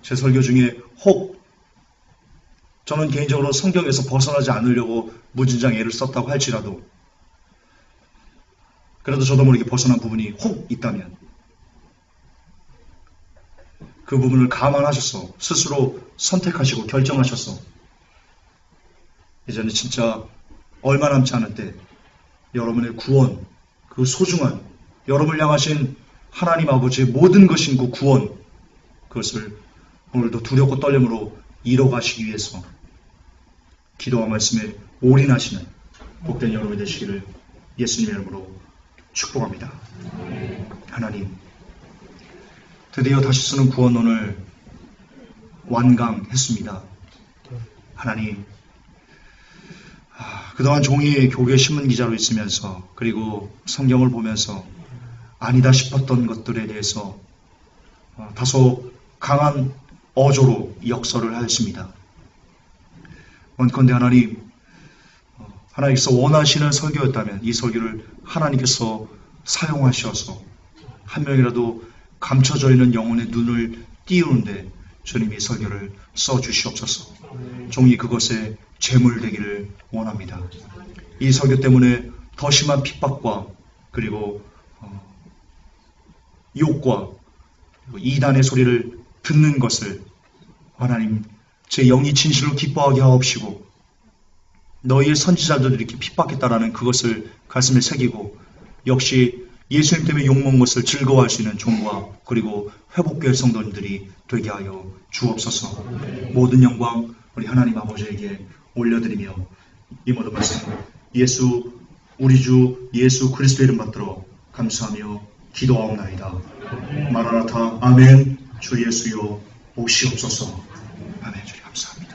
제 설교 중에 혹 저는 개인적으로 성경에서 벗어나지 않으려고 무진장 애를 썼다고 할지라도 그래도 저도 모르게 벗어난 부분이 혹 있다면 그 부분을 감안하셔서 스스로 선택하시고 결정하셔서 이제는 진짜 얼마 남지 않을 때 여러분의 구원, 그 소중한 여러분을 향하신 하나님 아버지의 모든 것인 그 구원, 그것을 오늘도 두렵고 떨림으로 이뤄가시기 위해서 기도와 말씀에 올인하시는 복된 여러분이 되시기를 예수님의 이름으로 축복합니다. 하나님, 드디어 다시 쓰는 구원론을 완강했습니다. 하나님, 그동안 종이 교계 신문 기자로 있으면서 그리고 성경을 보면서 아니다 싶었던 것들에 대해서 다소 강한 어조로 역설을 하였습니다. 원컨대 하나님, 하나님께서 원하시는 설교였다면 이 설교를 하나님께서 사용하셔서 한 명이라도 감춰져 있는 영혼의 눈을 띄우는데 주님이 이 설교를 써주시옵소서. 종이 그것에 제물되기를 원합니다. 이 설교 때문에 더 심한 핍박과 그리고 욕과 이단의 소리를 듣는 것을 하나님 제 영이 진실로 기뻐하게 하옵시고 너희의 선지자들을 이렇게 핍박했다라는 그것을 가슴에 새기고 역시 예수님 때문에 욕먹은 것을 즐거워할 수 있는 종과 그리고 회복교회 성도님들이 되게 하여 주옵소서. 모든 영광 우리 하나님 아버지에게 올려드리며 이 모든 말씀 예수 우리 주 예수 그리스도의 이름 받들어 감사하며 기도하옵나이다. 마라나타 아멘. 주 예수여 오시옵소서. 아멘. 주님 감사합니다.